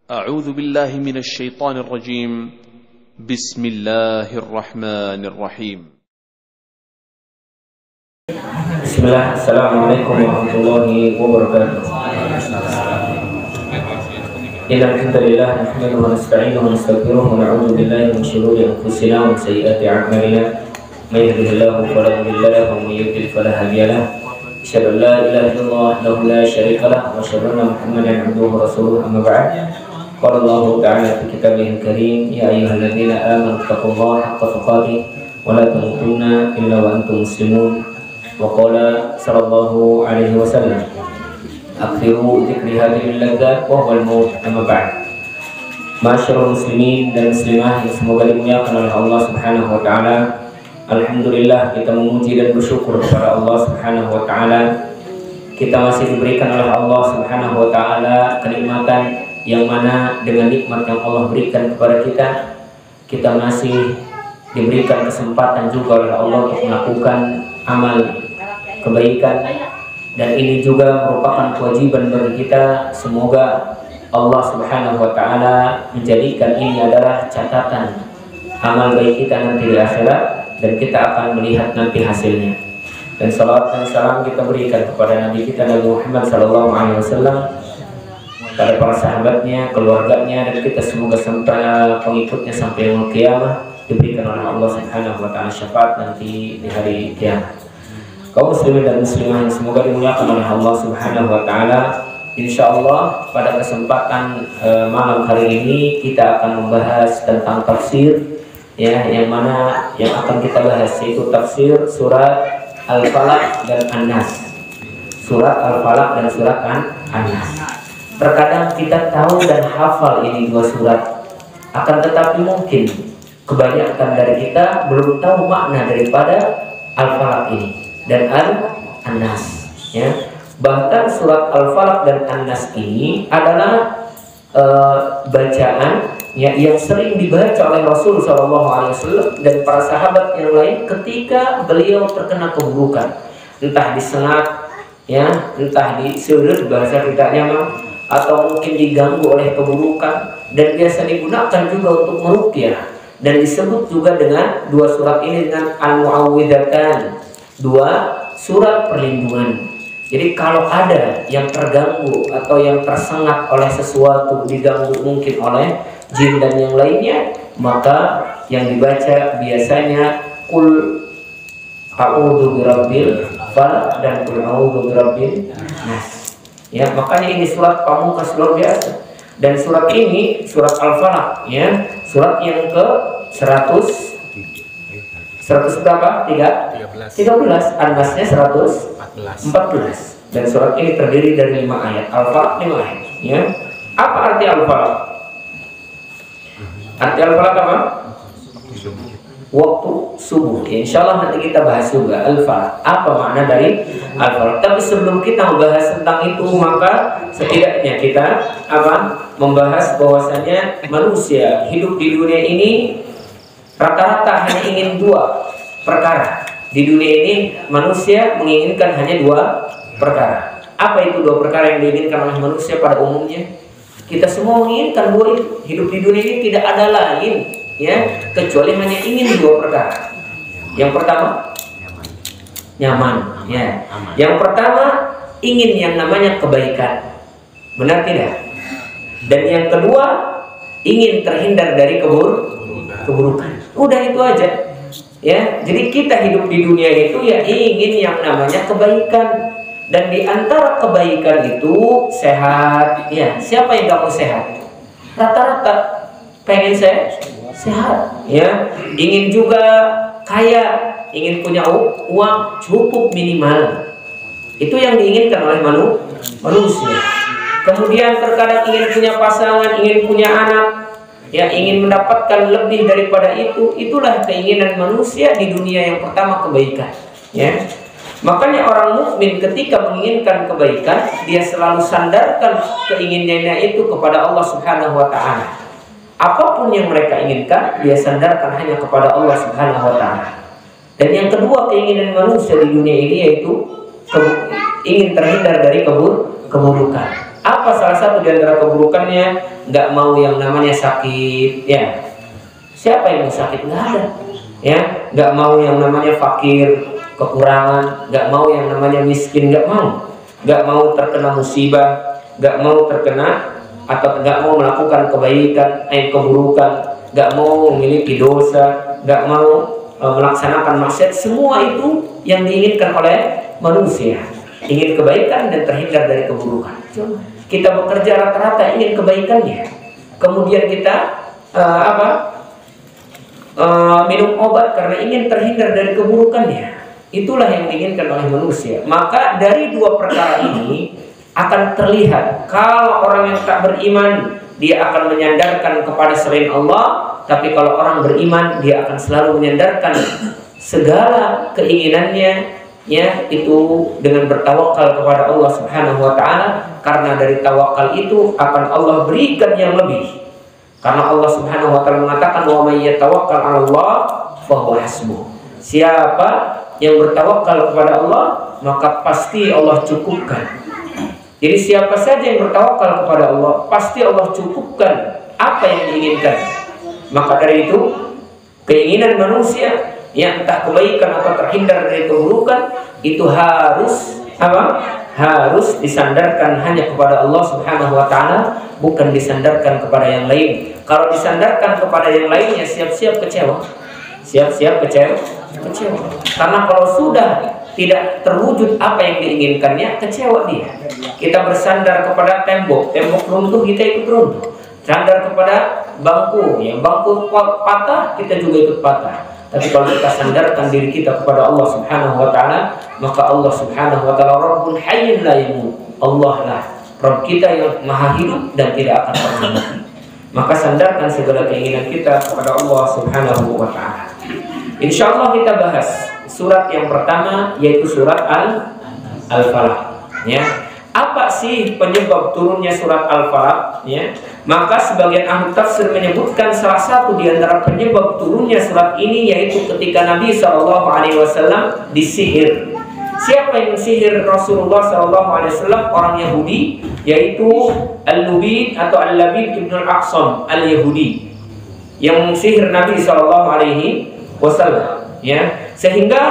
أعوذ بالله من الشيطان الرجيم. بسم الله الرحمن الرحيم. بسم الله. السلام عليكم ورحمة الله وبركاته. إن الحمد لله نحمده ونستعينه ونستغفره ونعوذ بالله من شرور أنفسنا ومن سيئات أعمالنا. من يهده الله فلا مضل له ومن يضلل فلا هادي له. أشهد أن لا إله إلا الله وحده لا شريك له وأشهد أن محمدا عبده ورسوله. أما بعد، قال الله تعالى في كتابه الكريم: يا أيها الذين آمنوا اتقوا الله حق تقاته ولا تموتن إلا وأنتم مسلمون. وقال صلى الله عليه وسلم: أكثروا ذكر هذه اللذات وهو الموت. أما بعد. Masyarul muslimin dan muslimah yang semoga dimuliakan oleh Allah Subhanahu wa taala. Alhamdulillah, kita memuji dan bersyukur kepada Allah Subhanahu wa taala. Kita masih diberikan oleh Allah Subhanahu wa taala kenikmatan yang mana dengan nikmat yang Allah berikan kepada kita masih diberikan kesempatan juga oleh Allah untuk melakukan amal kebaikan, dan ini juga merupakan kewajiban bagi kita. Semoga Allah Subhanahu wa taala menjadikan ini adalah catatan amal baik kita nanti di akhirat, dan kita akan melihat nanti hasilnya. Dan salawat dan salam kita berikan kepada Nabi kita Nabi Muhammad sallallahu alaihi wasallam, pada para sahabatnya, keluarganya, dan kita semoga sampai pengikutnya sampai yaumul qiyamah, diberikan oleh Allah Subhanahu wa taala syafaat nanti di hari kiamat. Kaum muslimin dan muslimah yang semoga dimuliakan oleh Allah Subhanahu wa taala, insyaallah pada kesempatan malam hari ini kita akan membahas tentang tafsir, ya, yang mana yang akan kita bahas yaitu tafsir surat Al-Falaq dan An-Nas. Surat Al-Falaq dan surat An-Nas. Terkadang kita tahu dan hafal ini dua surat, akan tetapi mungkin kebanyakan dari kita belum tahu makna daripada Al-Falaq ini dan An-Nas, ya. Bahkan surat Al-Falaq dan An-Nas ini adalah bacaan yang sering dibaca oleh Rasul SAW dan para sahabat yang lain ketika beliau terkena keburukan, entah disengat, ya, entah disulut bahasa kita memang, atau mungkin diganggu oleh keburukan, dan biasa digunakan juga untuk meruqyah, dan disebut juga dengan dua surat ini dengan Al-Mu'awwidhatan, dua surat perlindungan. Jadi kalau ada yang terganggu atau yang tersengat oleh sesuatu, diganggu mungkin oleh jin dan yang lainnya, maka yang dibaca biasanya Qul a'udzu birabbil falaq dan Qul a'udzu birabbin nas. Ya, makanya ini surat pamungkas luar biasa. Dan surat ini surat Al-Falaq, ya, surat yang ke 100 berapa? 13. An-Nasnya 114. Dan surat ini terdiri dari 5 ayat. Al-Falaq 5 ayat, ya. Apa arti Al-Falaq? Arti Al-Falaq apa? Waktu subuh. Insyaallah nanti kita bahas juga Al-Falaq. Apa makna dari Al-Falaq? Tapi sebelum kita membahas tentang itu, maka setidaknya kita membahas bahwasanya manusia hidup di dunia ini rata-rata hanya ingin dua perkara. Di dunia ini manusia menginginkan hanya dua perkara. Apa itu dua perkara yang diinginkan oleh manusia pada umumnya? Kita semua menginginkan dua itu. Hidup di dunia ini tidak ada lain, ya, kecuali hanya ingin dua perkara. Yang pertama nyaman, ya. Yang pertama ingin yang namanya kebaikan, benar tidak? Dan yang kedua ingin terhindar dari keburukan. Udah itu aja, ya. Jadi kita hidup di dunia itu ya ingin yang namanya kebaikan, dan di antara kebaikan itu sehat, ya. Siapa yang gak mau sehat? Rata-rata pengen sehat, ya. Ingin juga kaya, ingin punya uang cukup minimal. Itu yang diinginkan oleh manusia. Kemudian terkadang ingin punya pasangan, ingin punya anak, ya, ingin mendapatkan lebih daripada itu. Itulah keinginan manusia di dunia. Yang pertama kebaikan, ya. Makanya orang mukmin ketika menginginkan kebaikan, dia selalu sandarkan keinginannya itu kepada Allah Subhanahu wa taala. Apapun yang mereka inginkan, dia sandarkan hanya kepada Allah Subhanahu wa taala. Dan yang kedua keinginan manusia di dunia ini yaitu ingin terhindar dari keburukan. Apa salah satu di antara keburukannya? Nggak mau yang namanya sakit, ya. Siapa yang mau sakit? Nggak ada, ya. Nggak mau yang namanya fakir, kekurangan, nggak mau yang namanya miskin, nggak mau terkena musibah, nggak mau terkena atau nggak mau melakukan kebaikan, keburukan, nggak mau memiliki dosa, nggak mau melaksanakan maksiat. Semua itu yang diinginkan oleh manusia, ingin kebaikan dan terhindar dari keburukan. Kita bekerja rata-rata ingin kebaikannya, kemudian kita minum obat karena ingin terhindar dari keburukannya. Itulah yang diinginkan oleh manusia. Maka dari dua perkara ini akan terlihat kalau orang yang tak beriman, dia akan menyandarkan kepada selain Allah. Tapi kalau orang beriman, dia akan selalu menyandarkan segala keinginannya, ya, itu dengan bertawakal kepada Allah Subhanahu wa taala. Karena dari tawakal itu akan Allah berikan yang lebih. Karena Allah Subhanahu wa taala mengatakan, wa may yatawakkal 'ala Allah fa huwa hasbuh. Siapa yang bertawakal kepada Allah, maka pasti Allah cukupkan. Jadi siapa saja yang bertawakal kepada Allah, pasti Allah cukupkan apa yang diinginkan. Maka dari itu, keinginan manusia yang entah kebaikan atau terhindar dari keburukan itu harus harus disandarkan hanya kepada Allah Subhanahu wa taala, bukan disandarkan kepada yang lain. Kalau disandarkan kepada yang lainnya, siap-siap kecewa. Siap-siap kecewa. Karena kalau sudah tidak terwujud apa yang diinginkannya, kecewa dia. Kita bersandar kepada tembok runtuh, kita ikut runtuh. Sandar kepada bangku, ya, bangku patah, kita juga ikut patah. Tapi kalau kita sandarkan diri kita kepada Allah Subhanahu wa taala, maka Allah Subhanahu wa taala Rabbul Hayyun la yamut. Allah lah Rabb kita yang maha hidup dan tidak akan pernah mati. Maka sandarkan segala keinginan kita kepada Allah Subhanahu wa taala. Insyaallah kita bahas surat yang pertama, yaitu surat Al-Falaq, ya. Apa sih penyebab turunnya surat Al-Falaq, ya? Maka sebagian ahli tafsir menyebutkan salah satu di antara penyebab turunnya surat ini yaitu ketika Nabi SAW disihir. Siapa yang sihir Rasulullah SAW? Orang Yahudi, yaitu Al-Lubid atau Al-Labid ibn Al-Aqsam Al-Yahudi, yang sihir Nabi SAW, ya. Sehingga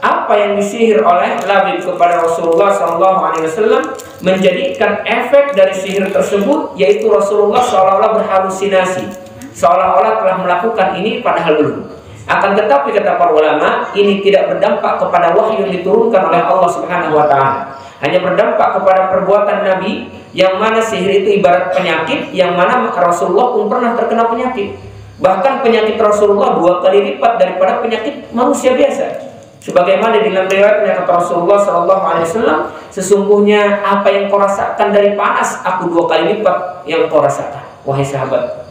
apa yang disihir oleh Labid kepada Rasulullah SAW menjadikan efek dari sihir tersebut, yaitu Rasulullah seolah-olah berhalusinasi, seolah-olah telah melakukan ini padahal belum. Akan tetapi kata para ulama, ini tidak berdampak kepada wahyu yang diturunkan oleh Allah Subhanahu wa taala. Hanya berdampak kepada perbuatan Nabi, yang mana sihir itu ibarat penyakit, yang mana Rasulullah pun pernah terkena penyakit. Bahkan penyakit Rasulullah 2 kali lipat daripada penyakit manusia biasa. Sebagaimana di dalam riwayatnya kata Rasulullah SAW, sesungguhnya apa yang kau rasakan dari panas, aku 2 kali lipat yang kau rasakan, wahai sahabat.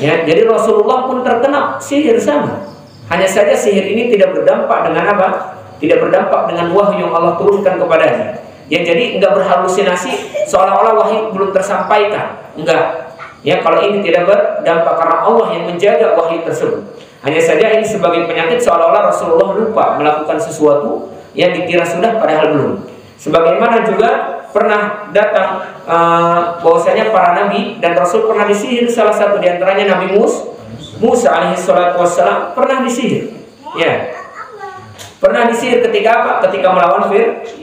Ya, jadi Rasulullah pun terkena sihir sama. Hanya saja sihir ini tidak berdampak dengan apa? Tidak berdampak dengan wahyu yang Allah turunkan kepadanya. Ya, jadi enggak berhalusinasi seolah-olah wahyu belum tersampaikan. Enggak. Ya, kalau ini tidak berdampak karena Allah yang menjaga wahyu tersebut. Hanya saja ini sebagai penyakit seolah-olah Rasulullah lupa melakukan sesuatu yang dikira sudah padahal belum. Sebagaimana juga pernah datang bahwasanya para nabi dan rasul pernah disihir. Salah satu di antaranya Nabi Musa alaihissalatu wassalam pernah disihir. Ya. Pernah disihir ketika apa? Ketika melawan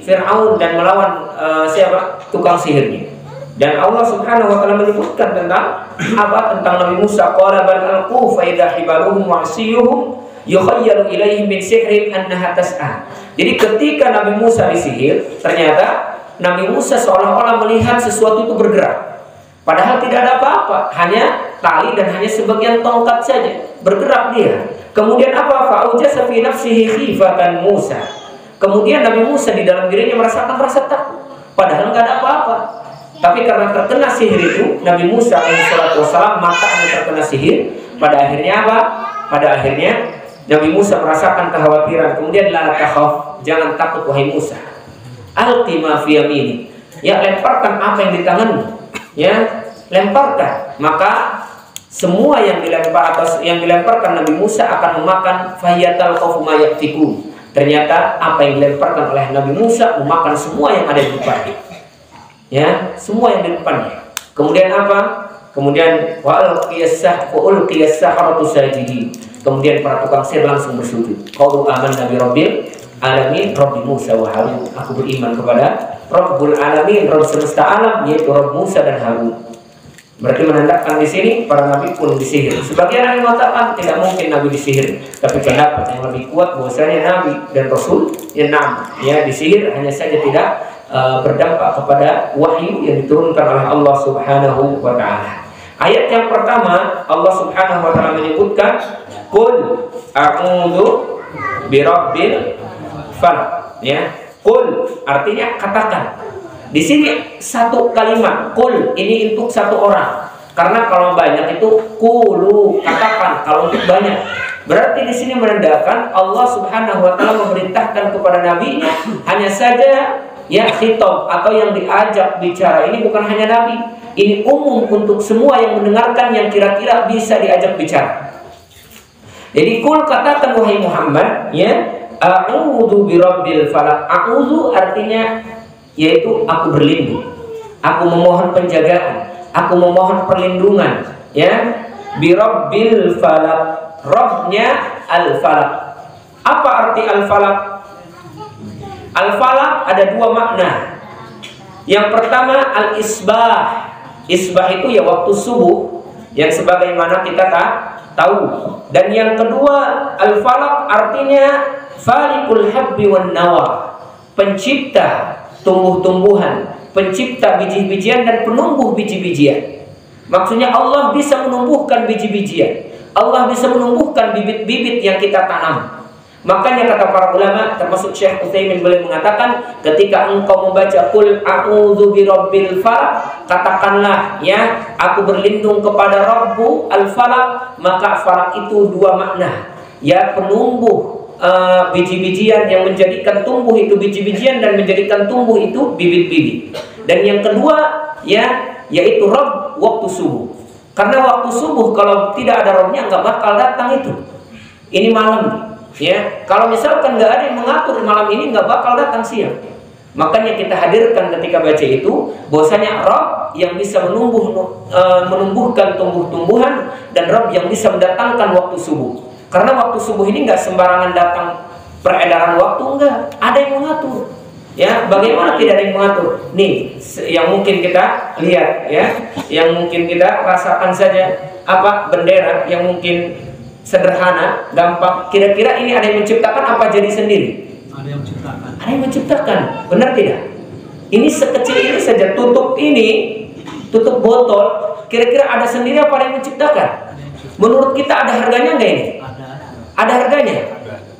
Fir'aun dan melawan siapa? Tukang sihirnya. Dan Allah Subhanahu wa taala menyebutkan tentang apa? Tentang Nabi Musa, qala bal alqu fa idha hibaluhum wa asiyuhum yukhayyalu ilaihi min sihrin annaha tas'a. Jadi ketika Nabi Musa disihir, ternyata Nabi Musa seolah-olah melihat sesuatu itu bergerak. Padahal tidak ada apa-apa, hanya tali dan hanya sebagian tongkat saja. Bergerak dia. Kemudian apa? Fa'ujasa fi nafsihi khifatan Musa. Kemudian Nabi Musa di dalam dirinya merasakan rasa takut. Padahal enggak ada apa-apa. Tapi karena terkena sihir itu, Nabi Musa alaihissalam matanya terkena sihir. Pada akhirnya apa? Pada akhirnya Nabi Musa merasakan kekhawatiran. Kemudian la takhaf, jangan takut wahai Musa. Alqi ma fi yaminik. Ya, lemparkan apa yang di tanganmu. Ya, lemparkan. Maka semua yang dilempar atau yang dilemparkan Nabi Musa akan memakan fayatal khawfu ma yaktikun. Ternyata apa yang dilemparkan oleh Nabi Musa memakan semua yang ada di depannya. Ya, semua yang di depannya. Kemudian apa? Kemudian wa ulqiyas saharatu sajidin. Kemudian para tukang sihir langsung bersujud. Qalu amanna bi rabbil alamin, Rabbi Musa wa Harun. Aku beriman kepada Rabbul alamin, Rabb semesta alam, yaitu Rabb Musa dan Harun. Berarti menandakan di sini para nabi pun disihir. Sebagian yang mengatakan tidak mungkin nabi disihir, tapi pendapat yang lebih kuat bahwasanya nabi dan rasul ya disihir, hanya saja tidak berdampak kepada wahyu yang diturunkan oleh Allah Subhanahu wa taala. Ayat yang pertama Allah Subhanahu wa taala menyebutkan qul a'udzu birabbil falaq, ya. Qul artinya katakan. Di sini satu kalimat qul ini untuk satu orang. Karena kalau banyak itu qulu, katakan. Kalau untuk banyak, berarti di sini menandakan Allah Subhanahu wa taala memerintahkan kepada nabinya hanya saja ya khitab atau yang diajak bicara ini bukan hanya nabi. Ini umum untuk semua yang mendengarkan yang kira-kira bisa diajak bicara. Jadi qul katakan wahai Muhammad, ya, a'udzu birabbil falaq. A'udzu artinya yaitu aku berlindung, aku memohon penjagaan, aku memohon perlindungan, ya. Birabbil falaq, Rabbnya al-falaq. Apa arti al-falaq? Al-falaq ada dua makna. Yang pertama al-isbah. Isbah itu ya waktu subuh, yang sebagaimana kita tahu. Dan yang kedua al-falaq artinya falikul habbi wan nawa, pencipta tumbuh-tumbuhan, pencipta biji-bijian dan penumbuh biji-bijian. Maksudnya Allah bisa menumbuhkan biji-bijian, Allah bisa menumbuhkan bibit-bibit yang kita tanam. Makanya kata para ulama, termasuk Syekh Utsaimin, beliau mengatakan ketika engkau membaca qul a'udzu birabbil falaq, katakanlah ya aku berlindung kepada Rabbu al-falaq, maka falaq itu dua makna, ya penumbuh biji-bijian yang menjadikan tumbuh itu biji-bijian dan menjadikan tumbuh itu bibit-bibit. Dan yang kedua ya yaitu Rabb waktu subuh. Karena waktu subuh kalau tidak ada Rabbnya nggak bakal datang itu. Ini malam. Ya, kalau misalkan nggak ada yang mengatur malam ini nggak bakal datang siang. Makanya kita hadirkan ketika baca itu bahwasanya Rabb yang bisa menumbuhkan tumbuh-tumbuhan dan Rabb yang bisa mendatangkan waktu subuh. Karena waktu subuh ini nggak sembarangan datang peredaran waktu, enggak, ada yang mengatur. Ya, bagaimana tidak ada yang mengatur? Nih, yang mungkin kita lihat ya, yang mungkin kita rasakan saja apa bendera yang mungkin sederhana, gampang. Kira-kira ini ada yang menciptakan apa jadi sendiri? Ada yang menciptakan. Ada yang menciptakan, benar tidak? Ini sekecil ini saja, tutup botol. Kira-kira ada sendiri apa ada yang menciptakan? Menurut kita ada harganya nggak ini? Ada harganya?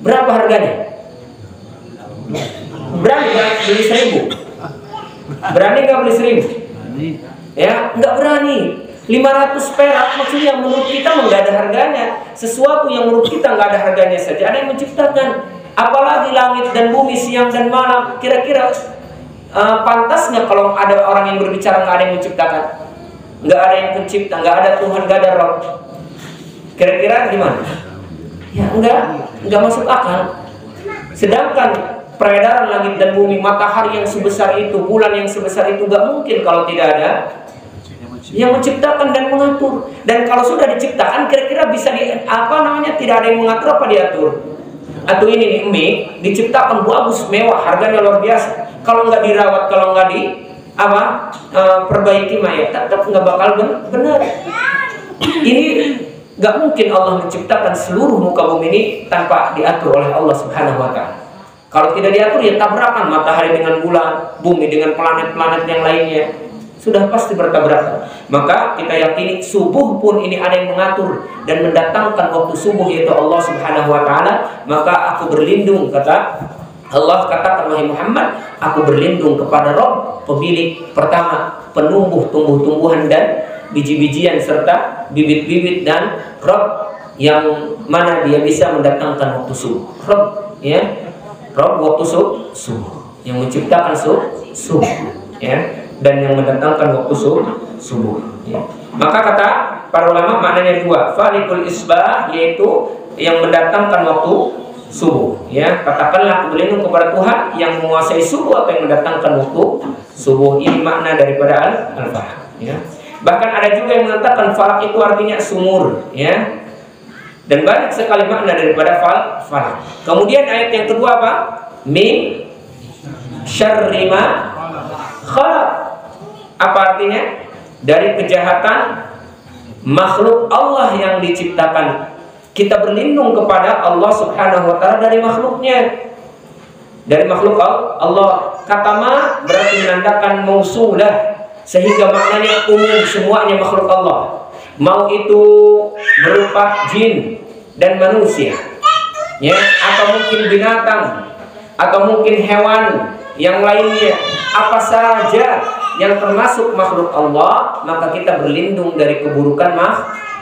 Berapa harganya? Berani beli 1.000? Berani nggak beli 1.000? Ya, nggak berani. 500 perak maksudnya menurut kita nggak ada harganya. Sesuatu yang menurut kita nggak ada harganya saja ada yang menciptakan. Apalagi langit dan bumi, siang dan malam. Kira-kira pantas nggak kalau ada orang yang berbicara nggak ada yang menciptakan? Nggak ada yang pencipta, nggak ada Tuhan, nggak ada Rabb. Kira-kira gimana? Ya nggak masuk akal. Sedangkan peredaran langit dan bumi, matahari yang sebesar itu, bulan yang sebesar itu, nggak mungkin kalau tidak ada yang menciptakan dan mengatur. Dan kalau sudah diciptakan, kira-kira bisa tidak ada yang mengatur apa diatur? Atau ini nih mie diciptakan bagus, mewah, harganya luar biasa. Kalau nggak dirawat, kalau nggak perbaiki ya tetap nggak bakal benar. Ini nggak mungkin Allah menciptakan seluruh muka bumi ini tanpa diatur oleh Allah Subhanahu wa taala. Kalau tidak diatur ya tabrakan matahari dengan bulan, bumi dengan planet-planet yang lainnya. Sudah pasti bertabrakan. Maka kita yakini subuh pun ini ada yang mengatur dan mendatangkan waktu subuh yaitu Allah Subhanahu wa taala. Maka aku berlindung, kata Allah, katakan wahai Muhammad, aku berlindung kepada Rabb pemilik pertama penumbuh tumbuh-tumbuhan dan biji-bijian serta bibit-bibit, dan Rabb yang mana dia bisa mendatangkan waktu subuh. Rabb ya, Rabb waktu subuh yang menciptakan subuh ya, dan yang mendatangkan waktu subuh ya. Maka kata para ulama maknanya dua, falikul isbah yaitu yang mendatangkan waktu subuh. Ya, katakanlah aku berlindung kepada Tuhan yang menguasai subuh atau yang mendatangkan waktu subuh. Ini makna daripada al-falaq. Ya. Bahkan ada juga yang mengatakan falak itu artinya sumur. Ya. Dan banyak sekali makna daripada falak. Kemudian ayat yang kedua apa? Min syarri ma khalaq. Apa artinya? Dari kejahatan makhluk Allah yang diciptakan. Kita berlindung kepada Allah Subhanahu wa taala dari makhluknya. Dari makhluk Allah. Kata ma berarti menandakan mausulah, sehingga maknanya umum, semuanya makhluk Allah. Mau itu berupa jin dan manusia, ya, atau mungkin binatang, atau mungkin hewan yang lainnya, apa saja yang termasuk makhluk Allah, maka kita berlindung dari keburukan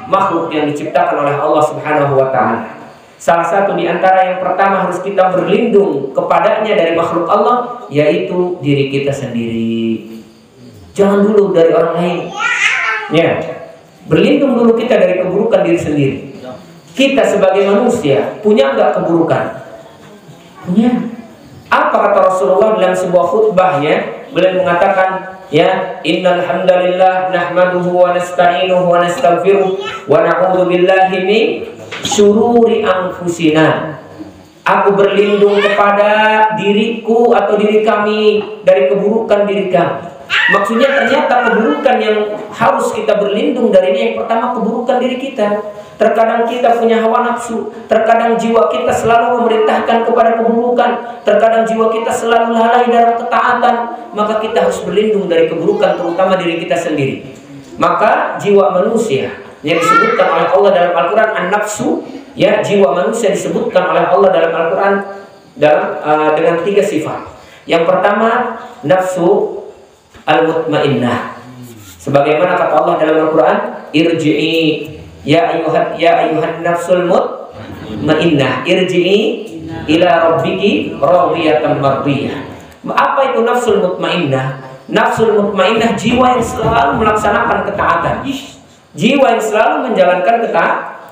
makhluk yang diciptakan oleh Allah Subhanahu wa taala. Salah satu di antara yang pertama harus kita berlindung kepadanya dari makhluk Allah, yaitu diri kita sendiri. Jangan dulu dari orang lain. Ya. Berlindung dulu kita dari keburukan diri sendiri. Kita sebagai manusia punya enggak keburukan? Punya. Apa kata Rasulullah dalam sebuah khutbahnya? Beliau mengatakan, ya, innal hamdalillah nahmaduhu wa nasta'inuhu wa nastaghfiruh wa na'udzu billahi min syururi anfusina. Aku berlindung kepada diriku atau diri kami dari keburukan diri kami. Maksudnya ternyata keburukan yang harus kita berlindung darinya, yang pertama keburukan diri kita. Terkadang kita punya hawa nafsu, terkadang jiwa kita selalu memerintahkan kepada keburukan, terkadang jiwa kita selalu lalai dalam ketaatan. Maka kita harus berlindung dari keburukan, terutama diri kita sendiri. Maka jiwa manusia yang disebutkan oleh Allah dalam Al-Quran an-nafsu, ya, jiwa manusia disebutkan oleh Allah dalam Al-Quran dengan 3 sifat. Yang pertama, nafsu al-mutmainnah. Sebagaimana kata Allah dalam Al-Quran, irji'i ya ayuhan nafsul mutmainnah, irji'i ila rabbiki radiyatan mardiyah. Apa itu nafsul mutmainnah? Nafsul mutmainnah jiwa yang selalu melaksanakan ketaatan. Jiwa yang selalu menjalankan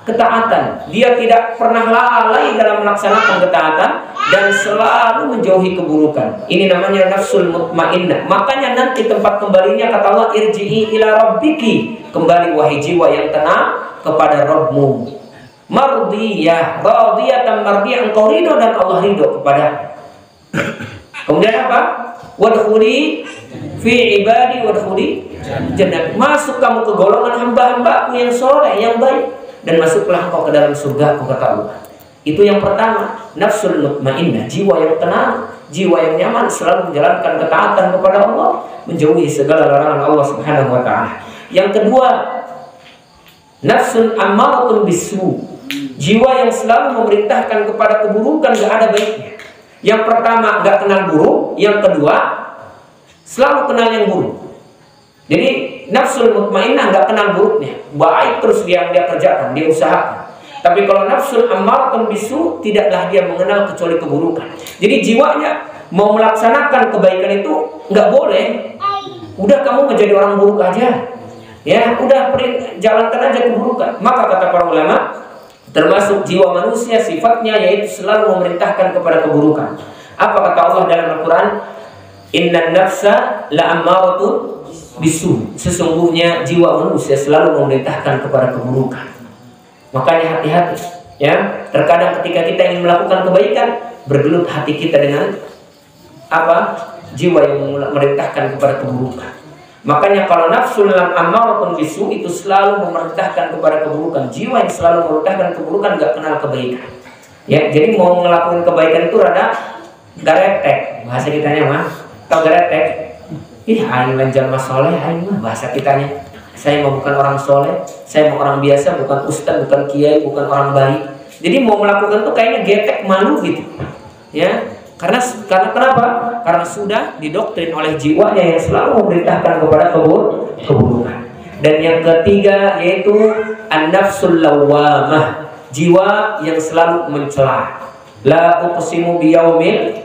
ketaatan. Dia tidak pernah lalai dalam melaksanakan ketaatan dan selalu menjauhi keburukan. Ini namanya nafsul mutmainnah. Makanya nanti tempat kembalinya kata Allah, irji'i ila rabbiki, kembali wahai jiwa yang tenang kepada Rabbmu. Mardiyah, radiyatan mardiyah, engkau ridho dan Allah ridho kepada. Kemudian apa? Wadkhuli fi ibadi wadkhuli jannah. Masuk kamu ke golongan hamba-hambaku yang soleh, yang baik, dan masuklah engkau ke dalam surga, kata Allah. Itu yang pertama, nafsul mutmainnah, jiwa yang tenang, jiwa yang nyaman, selalu menjalankan ketaatan kepada Allah, menjauhi segala larangan Allah Subhanahu wa taala. Yang kedua, nafsun ammaratun bisu, jiwa yang selalu memerintahkan kepada keburukan, gak ada baiknya. Yang pertama gak kenal buruk, yang kedua selalu kenal yang buruk. Jadi nafsul mutmainnah gak kenal buruknya, baik terus dia kerjakan, dia usahakan. Tapi kalau nafsul ammaratun bisu, tidaklah dia mengenal kecuali keburukan. Jadi jiwanya mau melaksanakan kebaikan itu nggak boleh. Udah kamu menjadi orang buruk aja, ya udah jalankan aja keburukan. Maka kata para ulama, termasuk jiwa manusia sifatnya yaitu selalu memerintahkan kepada keburukan. Apa kata Allah dalam Al-Quran? Innan nafsa la'ammaratun bisu. Sesungguhnya jiwa manusia selalu memerintahkan kepada keburukan. Makanya hati-hati, ya. Terkadang ketika kita ingin melakukan kebaikan, bergelut hati kita dengan apa? Jiwa yang memerintahkan kepada keburukan. Makanya kalau nafsul ammaratun bisu itu selalu memerintahkan kepada keburukan. Jiwa yang selalu memerintahkan keburukan gak kenal kebaikan. Ya, jadi mau ngelakuin kebaikan itu rada garetek, bahasa kitanya mah. Tau garetek? Ih, aing lanjang mas soleh, aing mah bahasa kitanya. Saya mau bukan orang soleh, saya mau orang biasa, bukan ustaz, bukan kiai, bukan orang baik. Jadi mau melakukan tuh kayaknya getek, malu gitu, ya. Karena kenapa? Karena sudah didoktrin oleh jiwanya yang selalu memerintahkan kepada keburukan. Dan yang ketiga yaitu an-nafsul lawwamah, jiwa yang selalu mencela. La uqsimu biyaumil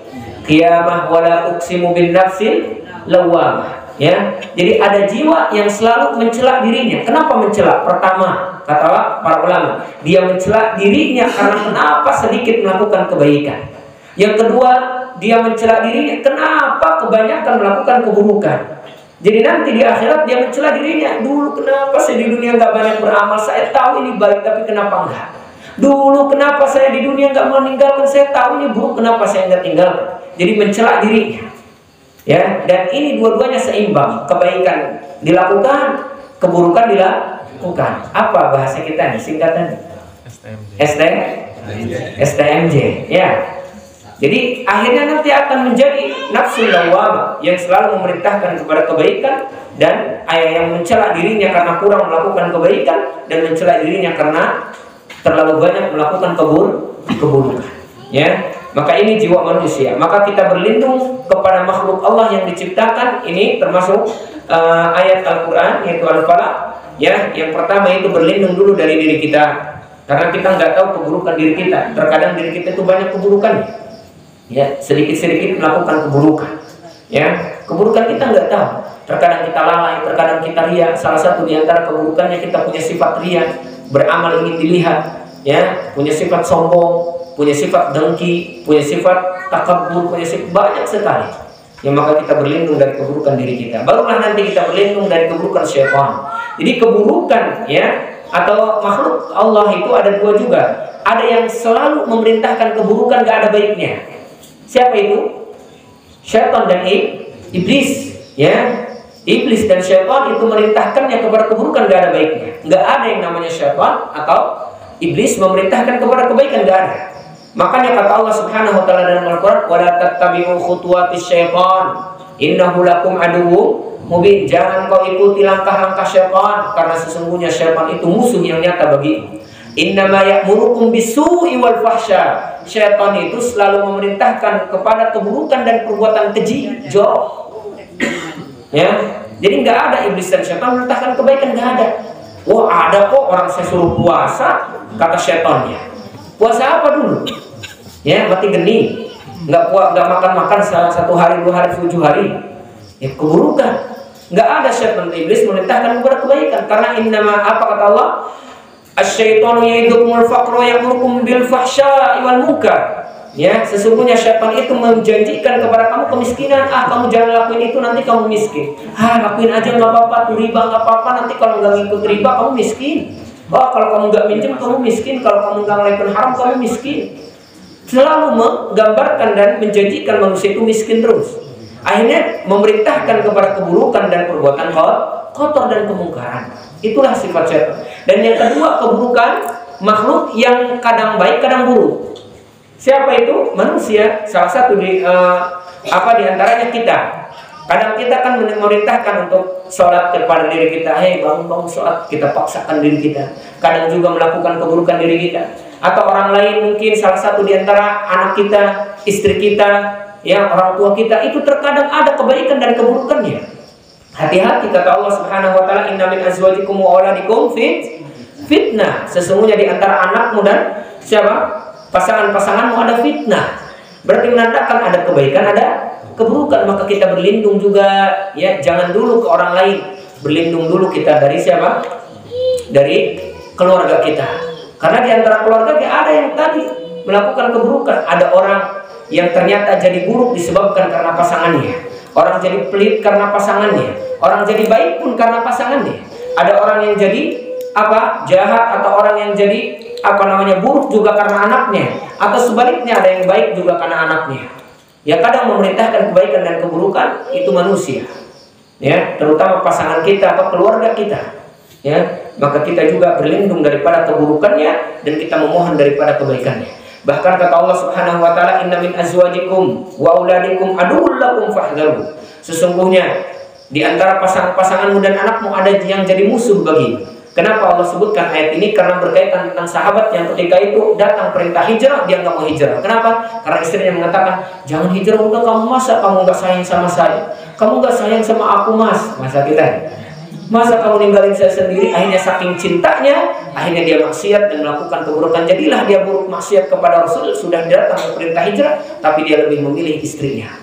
qiyamah wa la uqsimu bin nafsil lawwamah. Ya, jadi ada jiwa yang selalu mencela dirinya. Kenapa mencela? Pertama, kata para ulama, dia mencela dirinya karena kenapa sedikit melakukan kebaikan. Yang kedua, dia mencela dirinya kenapa kebanyakan melakukan keburukan. Jadi nanti di akhirat dia mencela dirinya, dulu kenapa saya di dunia nggak banyak beramal, saya tahu ini baik tapi kenapa enggak. Dulu kenapa saya di dunia nggak meninggalkan, saya tahu ini buruk, kenapa saya nggak tinggalkan. Jadi mencela dirinya. Ya, dan ini dua-duanya seimbang. Kebaikan dilakukan, keburukan dilakukan. Apa bahasa kita nih singkatan? STMJ. Ya. Jadi akhirnya nanti akan menjadi nafsu lawwamah yang selalu memerintahkan kepada kebaikan, dan yang mencela dirinya karena kurang melakukan kebaikan, dan mencela dirinya karena terlalu banyak melakukan keburukan. Ya. Maka ini jiwa manusia. Maka kita berlindung kepada makhluk Allah yang diciptakan. Ini termasuk ayat Al-Quran yaitu Al-Falaq. Ya, yang pertama itu berlindung dulu dari diri kita, karena kita nggak tahu keburukan diri kita. Terkadang diri kita itu banyak keburukannya. Ya, sedikit-sedikit melakukan keburukan. Ya, keburukan kita nggak tahu. Terkadang kita lalai, terkadang kita riya. Salah satu di antara keburukannya kita punya sifat riya, beramal ingin dilihat. Ya, punya sifat sombong, punya sifat dengki, punya sifat takabur, punya sifat banyak sekali. Ya, maka kita berlindung dari keburukan diri kita. Barulah nanti kita berlindung dari keburukan syaitan. Jadi keburukan, ya, atau makhluk Allah itu ada dua juga. Ada yang selalu memerintahkan keburukan, gak ada baiknya. Siapa itu? Syaitan dan iblis. Ya, iblis dan syaitan itu merintahkannya kepada keburukan, gak ada baiknya. Gak ada yang namanya syaitan atau iblis memerintahkan kepada kebaikan, gak ada. Makanya kata Allah Subhanahu wa taala dalam Al-Qur'an, "Wa la tattabi'u khutuwatis syaitan, innahu lakum aduwwum mubin." Jangan kau ikuti langkah-langkah syaitan, karena sesungguhnya syaitan itu musuh yang nyata bagimu. Innama ya'murukum bis-su'i wal fahsya. Syaitan itu selalu memerintahkan kepada keburukan dan perbuatan keji, jorok. Ya. Jadi enggak ada iblis dan syaitan memerintahkan kebaikan, enggak ada. Wah, ada kok orang saya suruh puasa, kata syaitannya. Puasa apa dulu? Ya, mati geni. Nggak makan-makan 1 hari, 2 hari, 7 hari. Ya, keburukan. Nggak ada syaitan iblis memerintahkan kepada kebaikan. Karena innama, apa kata Allah? Asy-syaitanu ya'idukumul faqra wa ya'murukum bil fahsya'i wal munkar. Ya, sesungguhnya syaitan itu menjanjikan kepada kamu kemiskinan. Kamu jangan lakuin itu, nanti kamu miskin. Lakuin aja nggak apa-apa, tuh riba nggak apa-apa, nanti kalau nggak ngikut riba kamu miskin. Kalau kamu nggak minjem kamu miskin, kalau kamu nggak ngelakuin haram kamu miskin. Selalu menggambarkan dan menjanjikan manusia itu miskin terus. Akhirnya memerintahkan kepada keburukan dan perbuatan kotor dan kemungkaran. Itulah sifat syaitan. Dan yang kedua, keburukan makhluk yang kadang baik kadang buruk. Siapa itu? Manusia. Salah satu di antaranya kita. Kadang kita kan memerintahkan untuk sholat kepada diri kita. Hei, bangun sholat. Kita paksakan diri kita. Kadang juga melakukan keburukan diri kita. Atau orang lain, mungkin salah satu di antara anak kita, istri kita, ya, orang tua kita, itu terkadang ada kebaikan dan keburukannya. Hati-hati, kata Allah Subhanahu wa taala, "Inna min azwajikum wa auladikum fitnah." Sesungguhnya di antara anakmu dan siapa? Pasangan-pasanganmu ada fitnah. Berarti menandakan ada kebaikan, ada keburukan. Maka kita berlindung juga, ya, jangan dulu ke orang lain. Berlindung dulu kita dari siapa? Dari keluarga kita. Karena di antara keluarga ada yang tadi melakukan keburukan. Ada orang yang ternyata jadi buruk disebabkan karena pasangannya. Orang jadi pelit karena pasangannya. Orang jadi baik pun karena pasangannya. Ada orang yang jadi jahat, atau orang yang jadi buruk juga karena anaknya. Atau sebaliknya, ada yang baik juga karena anaknya. Ya, kadang memerintahkan kebaikan dan keburukan itu manusia. Ya, terutama pasangan kita atau keluarga kita. Ya, maka kita juga berlindung daripada keburukannya dan kita memohon daripada kebaikannya. Bahkan kata Allah Subhanahu wa taala, "Inna min azwajikum wa auladikum aduwwun lakum fahdharu." Sesungguhnya di antara pasanganmu dan anakmu ada yang jadi musuh bagimu. Kenapa Allah sebutkan ayat ini? Karena berkaitan tentang sahabat yang ketika itu datang perintah hijrah, dia nggak mau hijrah. Kenapa? Karena istrinya mengatakan, "Jangan hijrah, udah kamu, masa kamu nggak sayang sama saya? Kamu nggak sayang sama aku, Mas?" Masa kita, masa kamu ninggalin saya sendiri? Akhirnya saking cintanya, akhirnya dia maksiat dan melakukan keburukan. Jadilah dia buruk maksiat kepada Rasul. Sudah datang perintah hijrah, tapi dia lebih memilih istrinya.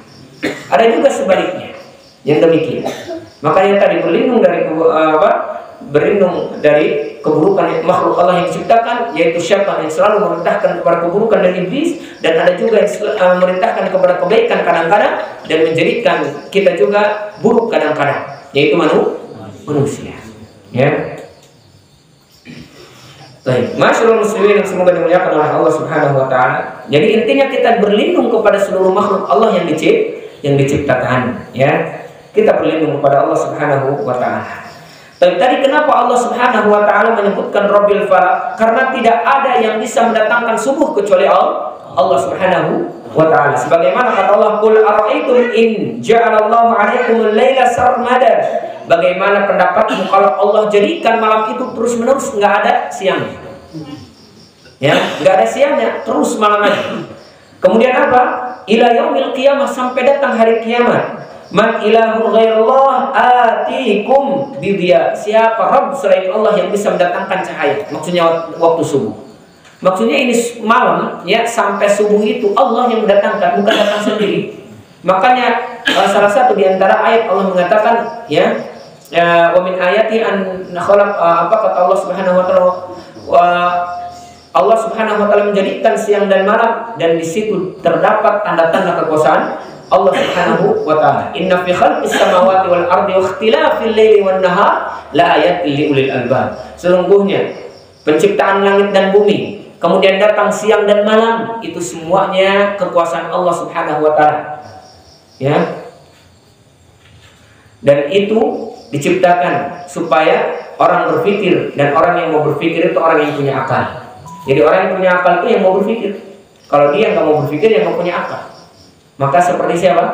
Ada juga sebaliknya yang demikian. Makanya tadi berlindung dari keburukan makhluk Allah yang diciptakan, yaitu syaitan yang selalu memerintahkan kepada keburukan dan iblis, dan ada juga yang memerintahkan kepada kebaikan kadang-kadang dan menjadikan kita juga buruk kadang-kadang, yaitu manusia. Ya. Baik, masyaallah muslimin yang semoga dimuliakan oleh Allah Subhanahu wa taala. Jadi intinya kita berlindung kepada seluruh makhluk Allah yang diciptakan, ya. Kita berlindung kepada Allah Subhanahu wa taala. Tapi tadi kenapa Allah Subhanahu wa taala menyebutkan Rabbil Falaq? Karena tidak ada yang bisa mendatangkan subuh kecuali Allah Subhanahu wa taala. Sebagaimana kata Allah, "Qul ara'aytum in ja'alallahu 'alaikumul laila sarmada." Bagaimana pendapatmu kalau Allah jadikan malam itu terus-menerus, nggak ada siangnya? Ya, nggak ada siangnya, terus malam aja. Kemudian apa? Ila yaumil qiyamah, sampai datang hari kiamat. Man ilahun ghairullah atikum bidiya. Siapa Rabb selain Allah yang bisa mendatangkan cahaya? Maksudnya waktu subuh. Maksudnya ini malam, ya, sampai subuh itu Allah yang mendatangkan, bukan datang sendiri. Makanya salah satu di antara ayat Allah mengatakan, ya, wa min ayati an khalaq, apa kata Allah Subhanahu wa taala, Allah Subhanahu wa taala menjadikan siang dan malam, dan di situ terdapat tanda-tanda kekuasaan Allah Subhanahu wa taala. Inna fi khalqis samawati wal ardi wa ikhtilafil laili wan nahar la ayatin liulil albab. Sesungguhnya penciptaan langit dan bumi, kemudian datang siang dan malam, itu semuanya kekuasaan Allah Subhanahu wa taala. Ya. Dan itu diciptakan supaya orang berpikir, dan orang yang mau berpikir itu orang yang punya akal. Jadi orang yang punya akal itu yang mau berpikir. Kalau dia nggak mau berpikir, yang nggak punya akal. Maka seperti siapa?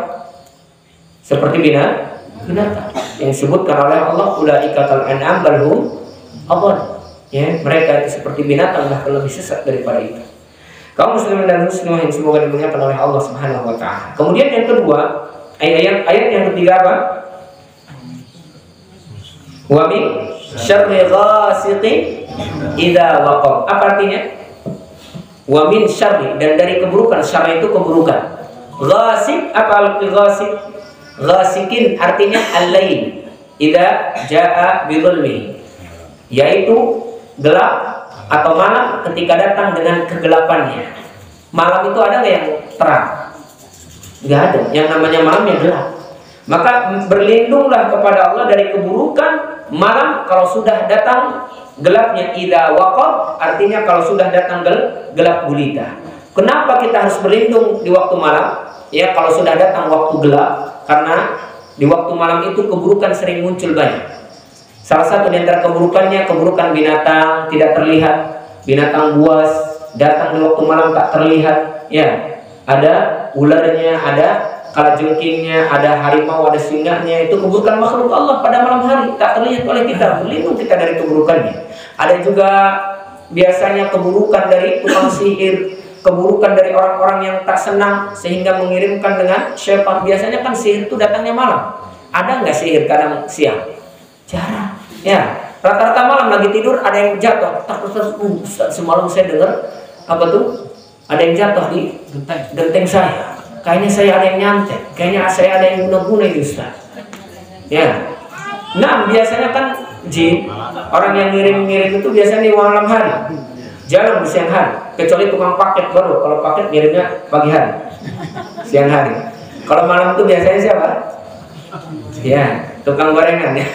Seperti binatang yang disebutkan oleh Allah, ulaika kal an'am bal hum adall. Ya, mereka itu seperti binatang, bahkan lebih sesat daripada itu. Kaum muslimin dan muslimah yang semoga dimuliakan oleh Allah Subhanahu wa taala. Kemudian yang kedua, ayat yang ketiga apa? Wa min syarri ghasiqin idza waqab. Apa artinya? Wa min syarri, dan dari keburukan. Syarri itu keburukan. Ghasiq, apa arti ghasiq? Ghasiqin artinya al-lail idza jaa bi dhulmi, yaitu gelap atau malam ketika datang dengan kegelapannya. Malam itu ada nggak yang terang? Nggak ada. Yang namanya malam yang gelap. Maka berlindunglah kepada Allah dari keburukan malam kalau sudah datang gelapnya. Idza waqab artinya kalau sudah datang gelap gulita. Kenapa kita harus berlindung di waktu malam? Ya, kalau sudah datang waktu gelap, karena di waktu malam itu keburukan sering muncul banyak. Salah satu di antara keburukannya, keburukan binatang tidak terlihat. Binatang buas datang di waktu malam tak terlihat. Ya, ada ularnya, ada kalajengkingnya, ada harimau, ada singanya. Itu keburukan makhluk Allah pada malam hari, tak terlihat oleh kita. Berlindung kita dari keburukannya. Ada juga biasanya keburukan dari tukang sihir, keburukan dari orang-orang yang tak senang sehingga mengirimkan dengan syaitan. Biasanya kan sihir itu datangnya malam. Ada nggak sihir kadang siang? Jarang. Ya, rata-rata malam lagi tidur ada yang jatuh. Semalam saya dengar apa tuh? Ada yang jatuh di genteng saya. Kayaknya saya ada yang nyantet. Kayaknya saya ada yang guna-guna ini, Ustaz. Ya. Nah, biasanya kan jin, orang yang ngirim-ngirim itu biasanya di malam hari. Jangan di siang hari, kecuali tukang paket baru. Kalau paket ngirimnya pagi hari, siang hari. Kalau malam itu biasanya siapa? Ya, tukang gorengan ya.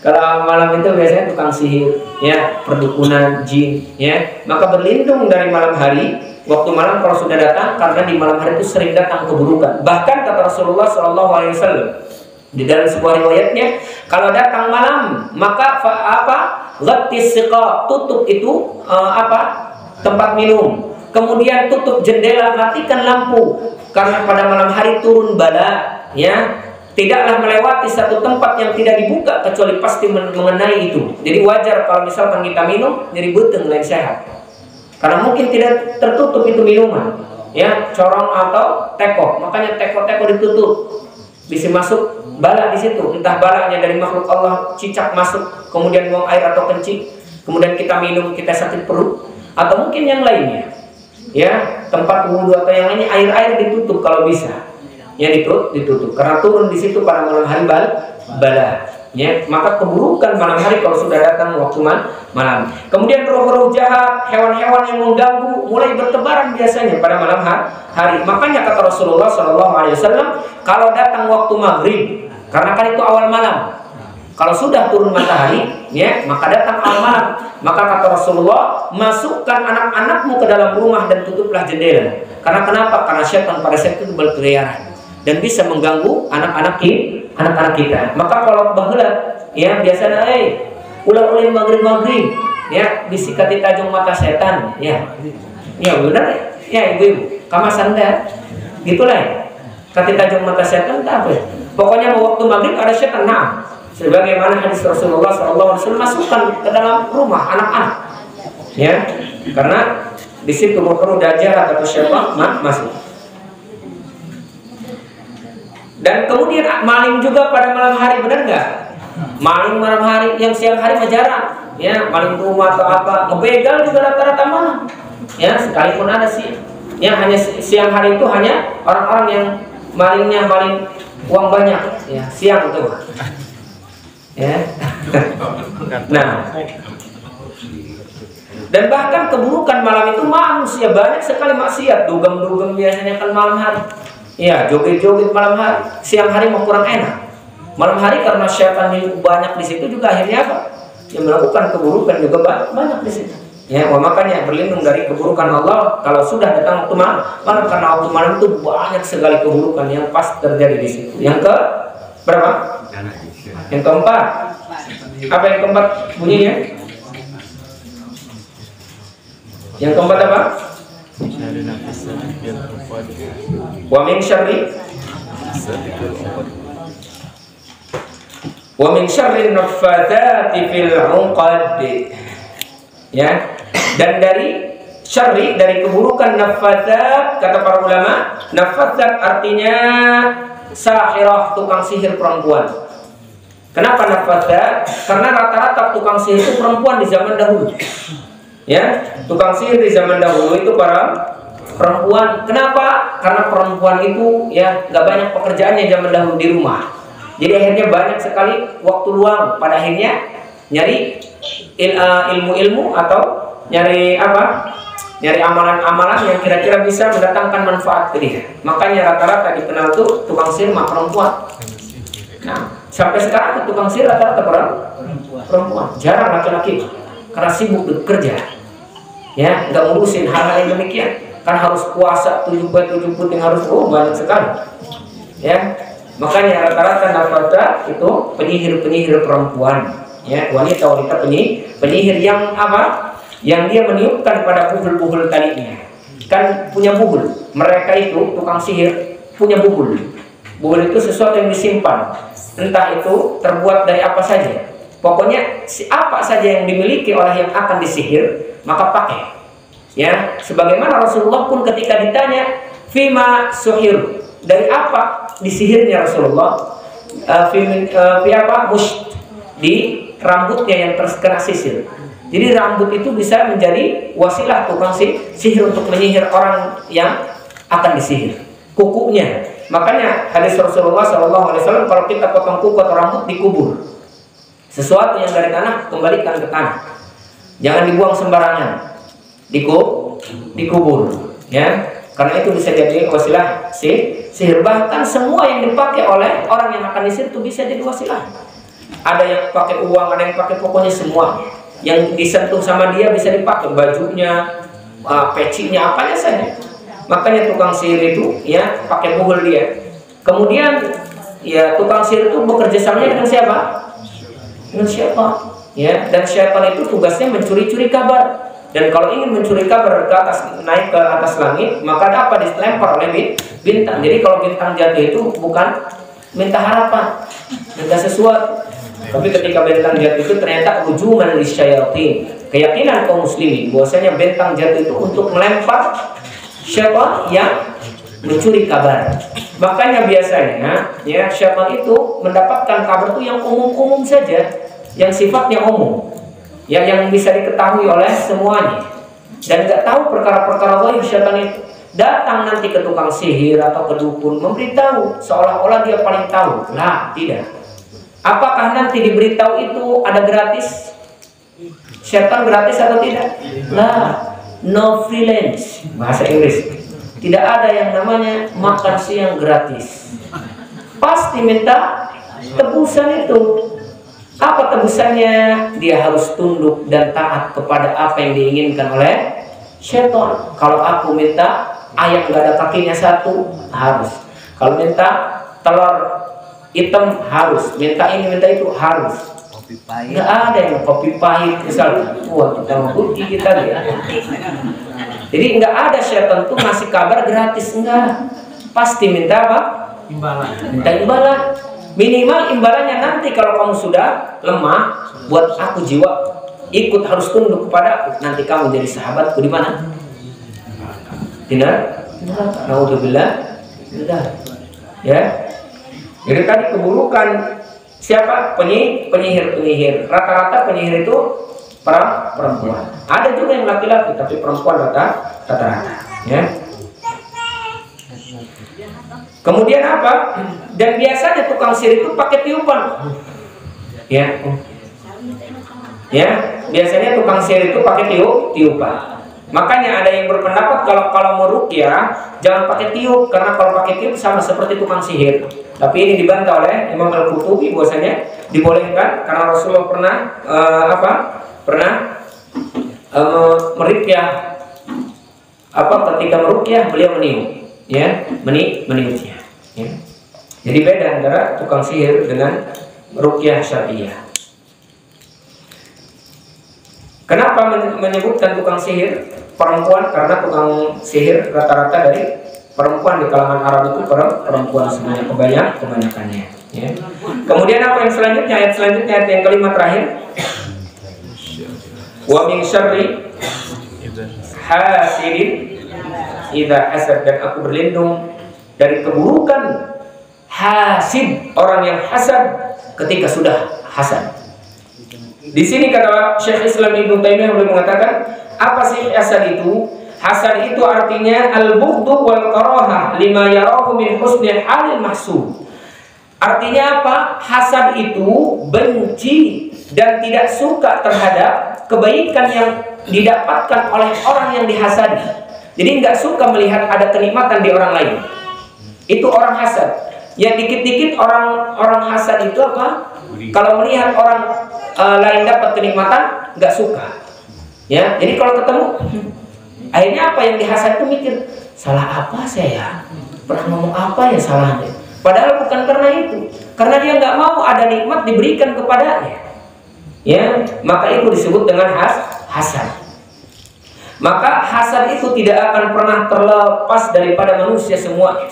Kalau malam itu biasanya tukang sihir, ya, perdukunan, jin, ya. Maka berlindung dari malam hari. Waktu malam kalau sudah datang, karena di malam hari itu sering datang keburukan. Bahkan kata Rasulullah SAW di dalam sebuah riwayatnya, kalau datang malam maka apa? Ghattis siqa, tutup itu tempat minum. Kemudian tutup jendela, matikan lampu. Karena pada malam hari turun bala, ya. Tidaklah melewati satu tempat yang tidak dibuka kecuali pasti mengenai itu. Jadi wajar kalau misalkan kita minum jadi beteng lain sehat. Karena mungkin tidak tertutup itu minuman, ya, corong atau teko. Makanya teko-teko ditutup. Bisa masuk bala di situ, entah balanya dari makhluk Allah, cicak masuk, kemudian buang air atau kencing, kemudian kita minum, kita sakit perut, atau mungkin yang lainnya, ya, tempat wudhu atau yang lainnya, air ditutup kalau bisa, ya, ditutup, karena turun di situ pada malam hari bala. Ya, maka keburukan malam hari kalau sudah datang waktu malam. Kemudian roh-roh jahat, hewan-hewan yang mengganggu mulai bertebaran biasanya pada malam hari. Makanya kata Rasulullah SAW, kalau datang waktu maghrib, karena kan itu awal malam. Kalau sudah turun matahari, ya, maka datang awal malam. Maka kata Rasulullah, masukkan anak-anakmu ke dalam rumah dan tutuplah jendela. Karena kenapa? Karena syaitan pada saat itu berkeliaran dan bisa mengganggu anak-anak kita. Maka kalau baheula, ya biasanya ulah-ulin maghrib, ya bisikati tajung mata setan, ya. Ya benar, ya ibu-ibu. Kamasan dah. Gitulah ya. Kati tajung mata setan tak apa. Pokoknya waktu maghrib ada setan, nah. Sebagaimana hadis Rasulullah SAW, masukkan ke dalam rumah anak-anak, ya, karena di situ roh dajjal atau syaitan masuk. Dan kemudian maling juga pada malam hari, benar nggak? Maling malam hari, yang siang hari jarang, ya, maling rumah atau apa, ngebegal juga rata-rata malam, ya, sekalipun ada sih, ya, hanya siang hari itu hanya orang-orang yang malingnya maling uang banyak, ya, siang itu. Ya. Nah, dan bahkan keburukan malam itu manusia banyak sekali maksiat, dugem-dugem biasanya kan malam hari, ya, joget-joget malam hari. Siang hari mau kurang enak. Malam hari karena syaitan banyak di situ juga akhirnya apa? Yang melakukan keburukan juga banyak di situ. Ya, makanya berlindung dari keburukan Allah kalau sudah datang waktu malam, karena waktu malam itu banyak sekali keburukan yang pas terjadi di situ. Yang ke berapa? Yang keempat. Apa yang keempat bunyinya? Yang keempat apa? Wa min syarri naffatsati fil 'uqad. Ya. Dan dari syarri, dari keburukan naffatsat, kata para ulama, naffatsat artinya sahirah, tukang sihir perempuan. Kenapa naffatsat? Karena rata-rata tukang sihir itu perempuan di zaman dahulu. Ya, tukang sihir di zaman dahulu itu para perempuan. Kenapa? Karena perempuan itu ya nggak banyak pekerjaannya zaman dahulu di rumah. Jadi akhirnya banyak sekali waktu luang. Pada akhirnya nyari ilmu-ilmu atau nyari apa? Nyari amalan-amalan yang kira-kira bisa mendatangkan manfaat ke dia. Makanya rata-rata dikenal tuh tukang sihir mah perempuan. Nah, sampai sekarang tukang sihir rata-rata perempuan. Jarang laki-laki karena sibuk bekerja. Ya, nggak ngurusin hal-hal yang demikian. Kan harus puasa 7 puting harus banyak sekali. Ya, makanya rata-rata nafata itu penyihir perempuan. Ya, wanita penyihir yang apa? Yang dia meniupkan pada buhul-buhul talinya. Kan punya buhul. Mereka itu tukang sihir punya buhul. Buhul itu sesuatu yang disimpan. Entah itu terbuat dari apa saja. Pokoknya apa saja yang dimiliki oleh yang akan disihir, maka pakai. Ya, sebagaimana Rasulullah pun ketika ditanya, "Fima suhir?" Dari apa disihirnya Rasulullah? Fi apa? Mush, di rambutnya yang terkena sisir. Jadi rambut itu bisa menjadi wasilah tukang sihir untuk menyihir orang yang akan disihir. Kukunya. Makanya hadis Rasulullah SAW, kalau kita potong kuku atau rambut dikubur. Sesuatu yang dari tanah kembalikan ke tanah. Jangan dibuang sembarangan. Dikubur. Ya. Karena itu bisa jadi wasilah sihir. Bahkan semua yang dipakai oleh orang yang akan disihir itu bisa jadi wasilah. Ada yang pakai uang, ada yang pakai, pokoknya semua yang disentuh sama dia bisa dipakai, bajunya, pecinya, apanya saja. Makanya tukang sihir itu ya pakai buhul dia. Kemudian ya tukang sihir itu bekerja sama dengan siapa? Dengan syaitan. Ya, dan syaitan itu tugasnya mencuri-curi kabar. Dan kalau ingin mencuri kabar ke atas, naik ke atas langit, maka apa? Dilempar oleh bintang. Jadi kalau bintang jatuh itu bukan minta harapan, minta sesuatu. Tapi ketika bintang jatuh itu ternyata rujuman lisyayatin. Keyakinan kaum muslimin bahwasanya bintang jatuh itu untuk melempar syaitan yang mencuri kabar. Makanya biasanya ya syaitan itu mendapatkan kabar itu yang umum-umum saja, yang sifatnya umum, ya, yang bisa diketahui oleh semuanya. Dan nggak tahu perkara-perkara gaib. Syaitan itu datang nanti ke tukang sihir atau ke dukun memberitahu seolah-olah dia paling tahu. Lah, tidak. Apakah nanti diberitahu itu ada gratis? Setan gratis atau tidak? Nah, no freelance, bahasa Inggris. Tidak ada yang namanya makan siang gratis. Pasti minta tebusan itu. Apa tebusannya? Dia harus tunduk dan taat kepada apa yang diinginkan oleh setan. Kalau aku minta ayam gak ada kakinya satu, harus. Kalau minta telur hitam, harus. Minta ini, minta itu, harus. Nggak ada yang kopi pahit misalnya. Wah, kita mau putih kita ya. Jadi nggak ada setan tuh ngasih kabar gratis, enggak. Pasti minta apa? Imbalan. Minta imbalan. Minimal imbalannya nanti kalau kamu sudah lemah, buat aku jiwa ikut harus tunduk kepada aku. Nanti kamu jadi sahabatku di mana? Tidak. Naudzubillah. Tidak. Ya. Jadi tadi keburukan siapa? Penyihir. Rata-rata penyihir itu perempuan. Ada juga yang laki-laki, tapi perempuan rata-rata. Ya. Kemudian apa? Dan biasanya tukang sihir itu pakai tiupan. Ya. Ya, biasanya tukang sihir itu pakai tiupan. Makanya ada yang berpendapat kalau mau ruqyah jangan pakai tiup, karena kalau pakai tiup sama seperti tukang sihir. Tapi ini dibantah oleh Imam Al-Qurtubi bahwasanya dibolehkan karena Rasulullah pernah meruqyah ketika meruqyah beliau meniup, ya, meniupnya. Ya. Jadi beda antara tukang sihir dengan ruqyah syariah. Kenapa menyebutkan tukang sihir perempuan? Karena tukang sihir rata-rata dari perempuan, di kalangan Arab itu perempuan semuanya, kebanyakannya. Ya. Kemudian apa yang selanjutnya? Ayat selanjutnya, ayat yang kelima terakhir. Wa min syarri hasidin idza hasad, dan aku berlindung dari keburukan hasid, orang yang hasad ketika sudah hasad. Di sini kata Syekh Islam Ibnu Taimiyah beliau mengatakan, apa sih hasad itu? Hasad itu artinya al-bughdu wal karahah lima yarahu min husni halil mahsud. Artinya apa? Hasad itu benci dan tidak suka terhadap kebaikan yang didapatkan oleh orang yang dihasadi. Jadi nggak suka melihat ada kenikmatan di orang lain. Itu orang hasad. Ya dikit-dikit orang hasad itu apa? Kalau melihat orang lain dapat kenikmatan, nggak suka. Ya, jadi kalau ketemu, akhirnya apa yang dihasad itu mikir, salah apa saya? Pernah ngomong apa ya salahnya? Padahal bukan karena itu, karena dia nggak mau ada nikmat diberikan kepadanya. Ya, maka itu disebut dengan hasad. Maka hasad itu tidak akan pernah terlepas daripada manusia semuanya.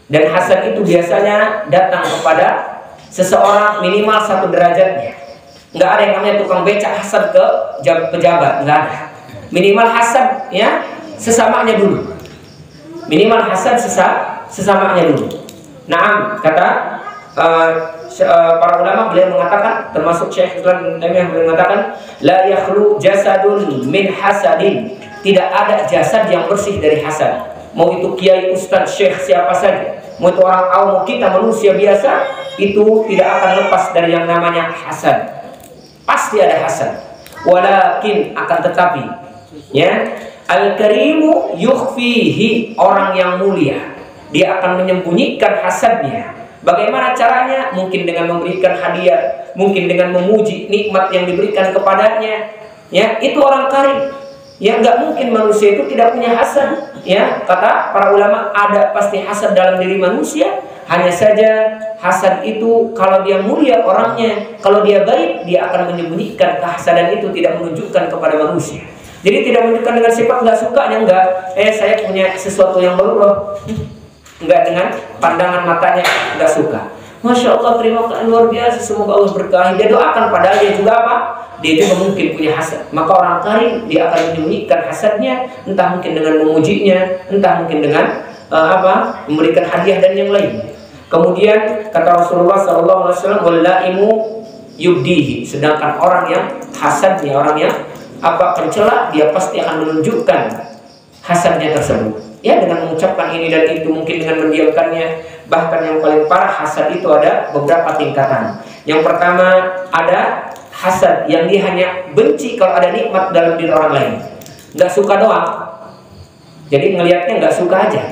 Dan hasad itu biasanya datang kepada seseorang minimal satu derajatnya. Nggak ada yang namanya tukang becak hasad ke pejabat, nggak ada. Minimal hasad ya sesamanya dulu. Minimal hasad sesamanya dulu. Naam, kata para ulama, beliau mengatakan, termasuk Syekh Islam yang mengatakan, la yakhlu jasadun min hasadin. Tidak ada jasad yang bersih dari hasad. Mau itu kiai, ustaz, syekh, siapa saja, mau itu orang awam, kita manusia biasa, itu tidak akan lepas dari yang namanya hasad. Pasti ada hasad. Walakin, akan tetapi, ya, al-karimu yukhfihi, orang yang mulia, dia akan menyembunyikan hasadnya. Bagaimana caranya? Mungkin dengan memberikan hadiah, mungkin dengan memuji nikmat yang diberikan kepadanya. Ya, itu orang karim. Ya, nggak mungkin manusia itu tidak punya hasad. Ya, kata para ulama, ada pasti hasad dalam diri manusia. Hanya saja hasad itu kalau dia mulia orangnya, kalau dia baik, dia akan menyembunyikan kehasadan itu, tidak menunjukkan kepada manusia. Jadi tidak menunjukkan dengan sifat nggak sukanya, enggak. Saya punya sesuatu yang baru loh. Enggak, dengan pandangan matanya enggak suka. Masya Allah, terima kasih luar biasa, semoga Allah berkahi. Dia doakan, padahal dia juga apa? Dia juga mungkin punya hasad. Maka orang karim, dia akan menyembunyikan hasadnya, entah mungkin dengan memujinya, entah mungkin dengan memberikan hadiah dan yang lain. Kemudian kata Rasulullah SAW, wallaimu yubdihi, sedangkan orang yang hasadnya, orang yang pencela, dia pasti akan menunjukkan hasadnya tersebut. ya dengan mengucapkan ini dan itu, mungkin dengan mendiamkannya. Bahkan yang paling parah hasad itu ada beberapa tingkatan. Yang pertama ada hasad yang dia hanya benci kalau ada nikmat dalam diri orang lain, nggak suka doang, jadi ngelihatnya nggak suka aja.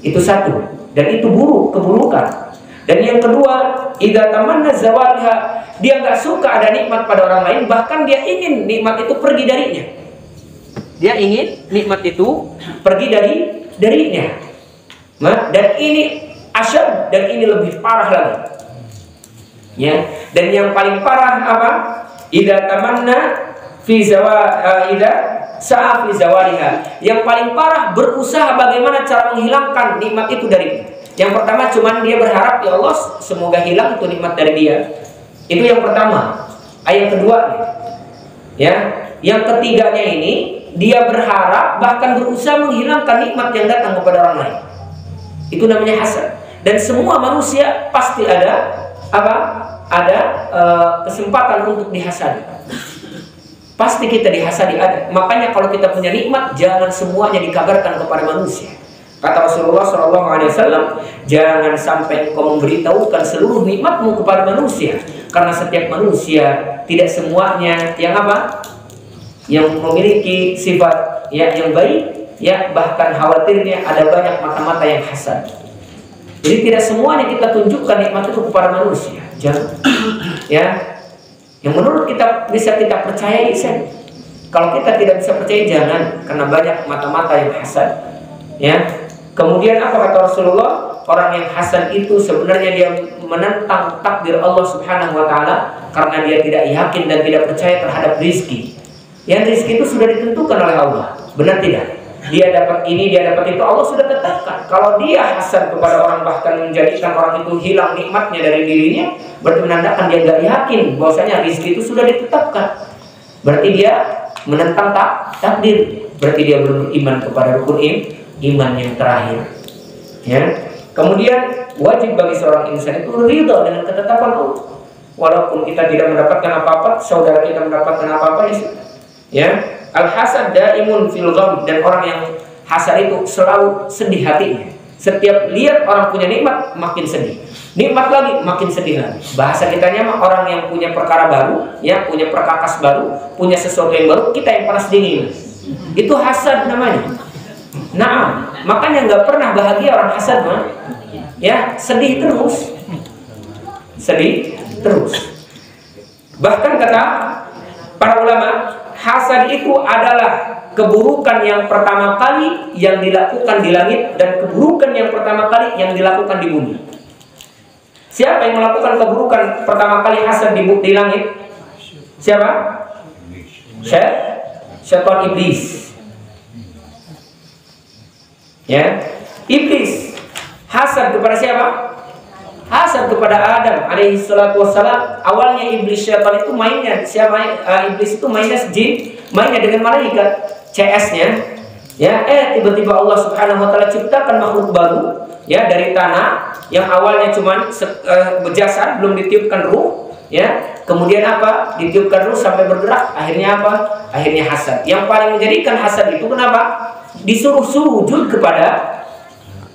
Itu satu, dan itu buruk, keburukan. Dan yang kedua, idza tamanna zawalha, dia nggak suka ada nikmat pada orang lain, bahkan dia ingin nikmat itu pergi darinya. Dia ingin nikmat itu pergi darinya. Nah, dan ini asyad, dan ini lebih parah lagi. Ya, dan yang paling parah apa? Idza tamanna fi idza sa'a fi zawaliha. Yang paling parah berusaha bagaimana cara menghilangkan nikmat itu darinya. Yang pertama cuman dia berharap, ya Allah semoga hilang itu nikmat dari dia. Itu yang pertama. Yang kedua, ya, yang ketiganya ini dia berharap bahkan berusaha menghilangkan nikmat yang datang kepada orang lain. Itu namanya hasad. Dan semua manusia pasti ada apa? Ada kesempatan untuk dihasadi. Pasti kita dihasadi ada. Makanya kalau kita punya nikmat, jangan semuanya dikabarkan kepada manusia. Kata Rasulullah SAW, jangan sampai engkau memberitahukan seluruh nikmatmu kepada manusia, karena setiap manusia tidak semuanya yang apa? Yang memiliki sifat ya yang baik, ya bahkan khawatirnya ada banyak mata-mata yang hasad. Jadi tidak semuanya kita tunjukkan nikmat itu kepada manusia. Jangan. Ya. Yang menurut kita bisa kita percayai saja. Kalau kita tidak bisa percaya, jangan, karena banyak mata-mata yang hasad. Ya. Kemudian apa kata Rasulullah? Orang yang hasad itu sebenarnya dia menentang takdir Allah Subhanahu wa taala, karena dia tidak yakin dan tidak percaya terhadap rizki. Yang rizki itu sudah ditentukan oleh Allah. Benar tidak? Dia dapat ini, dia dapat itu, Allah sudah tetapkan. Kalau dia hasad kepada orang, bahkan menjadikan orang itu hilang nikmatnya dari dirinya, berarti menandakan dia nggak yakin bahwasanya rizki itu sudah ditetapkan. Berarti dia menentang takdir. Berarti dia belum beriman kepada rukun iman yang terakhir. Ya. Kemudian wajib bagi seorang insan itu ridha dengan ketetapan Allah. Walaupun kita tidak mendapatkan apa-apa, saudara kita mendapatkan apa-apa, ya. Al-hasad daimun fil gham, dan orang yang hasad itu selalu sedih hatinya. Setiap lihat orang punya nikmat makin sedih. Nikmat lagi makin sedih lagi. Bahasa kitanya mah orang yang punya perkara baru, ya, punya perkakas baru, punya sesuatu yang baru, kita yang panas dingin. Itu hasad namanya. Nah, makanya nggak pernah bahagia orang hasad mah. Ya, sedih terus. Sedih terus. Bahkan kata para ulama, hasad itu adalah keburukan yang pertama kali yang dilakukan di langit, dan keburukan yang pertama kali yang dilakukan di bumi. Siapa yang melakukan keburukan pertama kali hasad di langit? Siapa? Syaitan iblis. Ya, iblis hasad kepada siapa? Hasad kepada Adam alaihi salatu wassalam. Awalnya iblis syaitan itu mainnya siapa? Iblis itu mainnya jin, mainnya dengan malaikat, CS-nya. Ya, tiba-tiba Allah Subhanahu wa taala ciptakan makhluk baru, ya, dari tanah yang awalnya cuma berjasad, belum ditiupkan ruh, ya. Kemudian apa? Ditiupkan ruh sampai bergerak. Akhirnya apa? Akhirnya hasad. Yang paling menjadikan hasad itu kenapa? Disuruh sujud kepada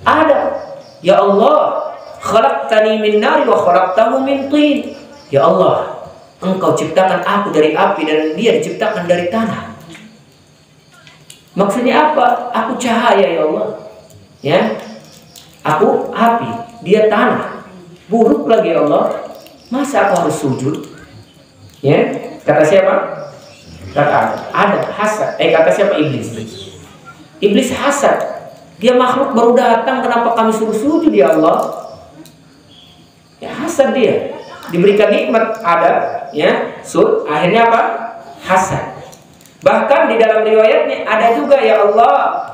Adam. Ya Allah, khalaqtani min nari wa khalaqtahu min tin. Ya Allah, Engkau ciptakan aku dari api dan dia diciptakan dari tanah. Maksudnya apa? Aku cahaya, ya Allah. Ya. Aku api, dia tanah. Buruk lagi, ya Allah. Masa aku harus sujud? Ya. Kata siapa? Kata Adam, hasad. Kata siapa? Iblis. Iblis hasad. Dia makhluk baru datang, kenapa kami suruh sujud, ya Allah? Ya, hasad dia. Diberikan nikmat ada, ya, akhirnya apa? Hasad. Bahkan di dalam riwayatnya ada juga, ya Allah,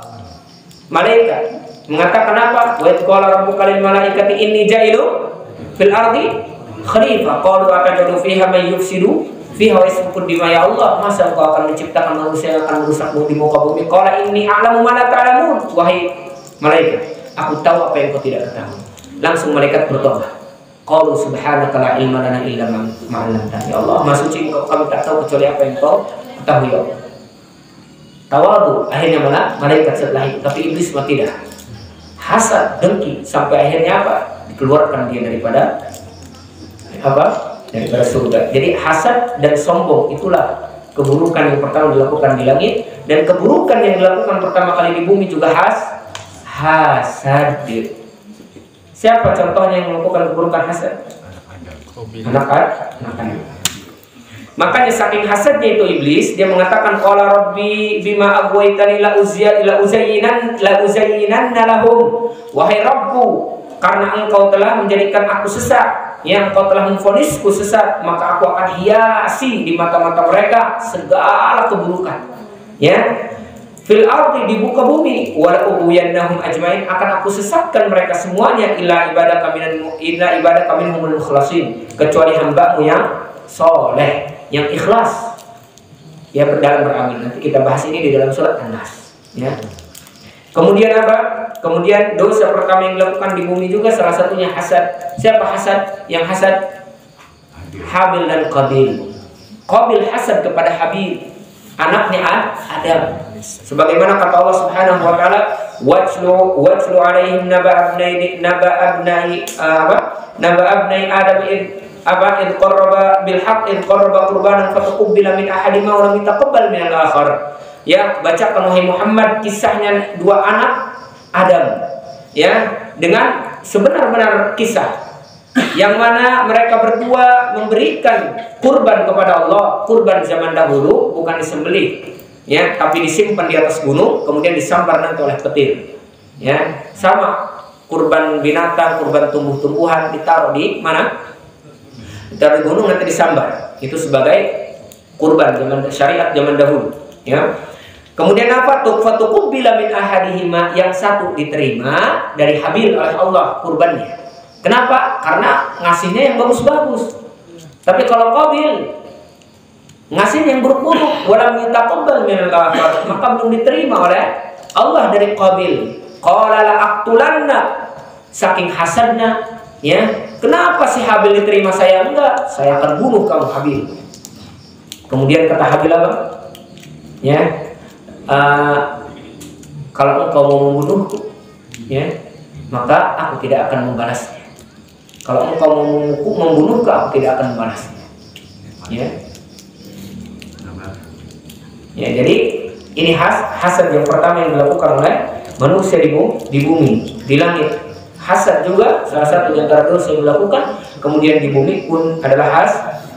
malaikat mengatakan apa? Wa qala rabbuka lil malaikati inni ja'ilun fil ardi khalifah. Qalu atajalu fiha may yufsidu fiha wa yasfiku dima. Ya Allah, masa Engkau akan menciptakan manusia yang akan merusak di muka bumi? Qala inni a'lamu ma la ta'lamun. Wahai malaikat, aku tahu apa yang kau tidak ketahui. Langsung malaikat bertobat. Qalu subhanaka la ilma lana illa ma 'allamtana. Ya Allah, Maha suci Engkau, kami tak tahu kecuali apa yang Kau ketahui, ya Allah. Tawadu, akhirnya malah malaikat setelah itu. Tapi iblis mah tidak. Hasad, dengki, sampai akhirnya apa? Dikeluarkan dia daripada apa? Daripada surga. Jadi hasad dan sombong itulah keburukan yang pertama dilakukan di langit, dan keburukan yang dilakukan pertama kali di bumi juga hasad. Siapa contohnya yang melakukan keburukan hasad? Anak Adam. Makanya saking hasadnya itu iblis, dia mengatakan qala rabbi bima aghwaytani la uzayyinanna lahum. Wahai Rabbku, karena engkau telah menjadikan aku sesat, yang engkau telah memvonisku sesat, maka aku akan hiasi di mata-mata mereka segala keburukan. Ya. Fil ardi, di muka bumi, wala ubuyannahum ajmain, akan aku sesatkan mereka semuanya illa ibadaka minhumul mukhlasin, kecuali hamba-Mu yang soleh, yang ikhlas. Ya, dalam beramin. Nanti kita bahas ini di dalam surat An-Nas. Ya. Kemudian apa? Kemudian dosa pertama yang dilakukan di bumi juga salah satunya hasad. Siapa hasad? Yang hasad Habil dan Qabil. Qabil hasad kepada Habil, anaknya Adam. Sebagaimana kata Allah Subhanahu wa taala, wajlu alaihim naba abnai Adam id qarraba bil haqq id qarraba qurbanan fataqabbala min ahadihima wa lam yataqabbal min al-akhar. Ya, bacakan wahai Muhammad kisahnya dua anak Adam, ya, dengan sebenar-benar kisah yang mana mereka berdua memberikan kurban kepada Allah. Kurban zaman dahulu bukan disembelih, ya, tapi disimpan di atas gunung kemudian disambar nanti oleh petir. Ya, sama kurban binatang, kurban tumbuh-tumbuhan ditaruh di mana? Ditaruh di gunung nanti disambar. Itu sebagai kurban zaman syariat zaman dahulu, ya. Kemudian apa? Fatuqabbala min ahadihima, yang satu diterima dari Habil oleh Allah kurbannya. Kenapa? Karena ngasihnya yang bagus-bagus. Tapi kalau Qabil ngasih yang buruk-buruk, walam yataqabbal min al-akhar, maka belum diterima oleh Allah dari Qabil. Qala la aqtulanna, saking hasadnya, ya. Kenapa si Habil diterima, saya enggak? Saya akan bunuh kamu Habil. Kemudian kata Habil apa? Ya. Kalau engkau mau membunuhku, ya, maka aku tidak akan membalasnya. Kalau engkau mau membunuhku, aku tidak akan membalasnya. Ya. Ya, jadi ini hasad yang pertama yang dilakukan oleh manusia di bumi, di langit. Hasad juga salah satu di antara dosa yang dilakukan. Kemudian di bumi pun adalah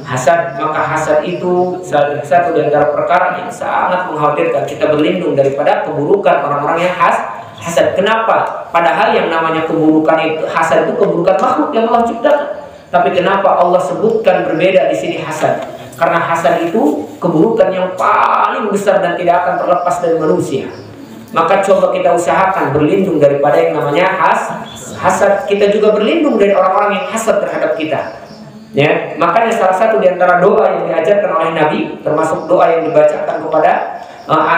hasad. Maka hasad itu salah satu di antara perkara yang sangat mengkhawatirkan. Kita berlindung daripada keburukan orang-orang yang hasad. Kenapa? Padahal yang namanya keburukan itu, hasad itu keburukan makhluk yang Allah ciptakan. Tapi kenapa Allah sebutkan berbeda di sini hasad? Karena hasad itu keburukan yang paling besar dan tidak akan terlepas dari manusia. Maka coba kita usahakan berlindung daripada yang namanya hasad. Kita juga berlindung dari orang-orang yang hasad terhadap kita. Ya, makanya salah satu di antara doa yang diajarkan oleh Nabi, termasuk doa yang dibacakan kepada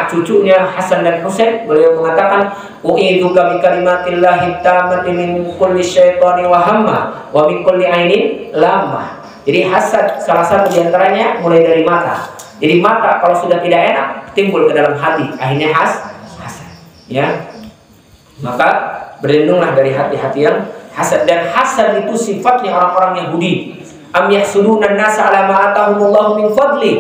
cucunya Hasan dan Husain, beliau mengatakan, "U'idzuka bi kalimatillahi tammati min kulli syaitani wa hamma wa min kulli ainin lamah." Jadi hasad salah satu di antaranya mulai dari mata. Jadi mata kalau sudah tidak enak timbul ke dalam hati, akhirnya hasad. Ya. Maka berlindunglah dari hati-hati yang hasad. Dan hasad itu sifatnya orang-orang Yahudi. Am yahsuduna an-nasa ala ma atahumullahu min fadli.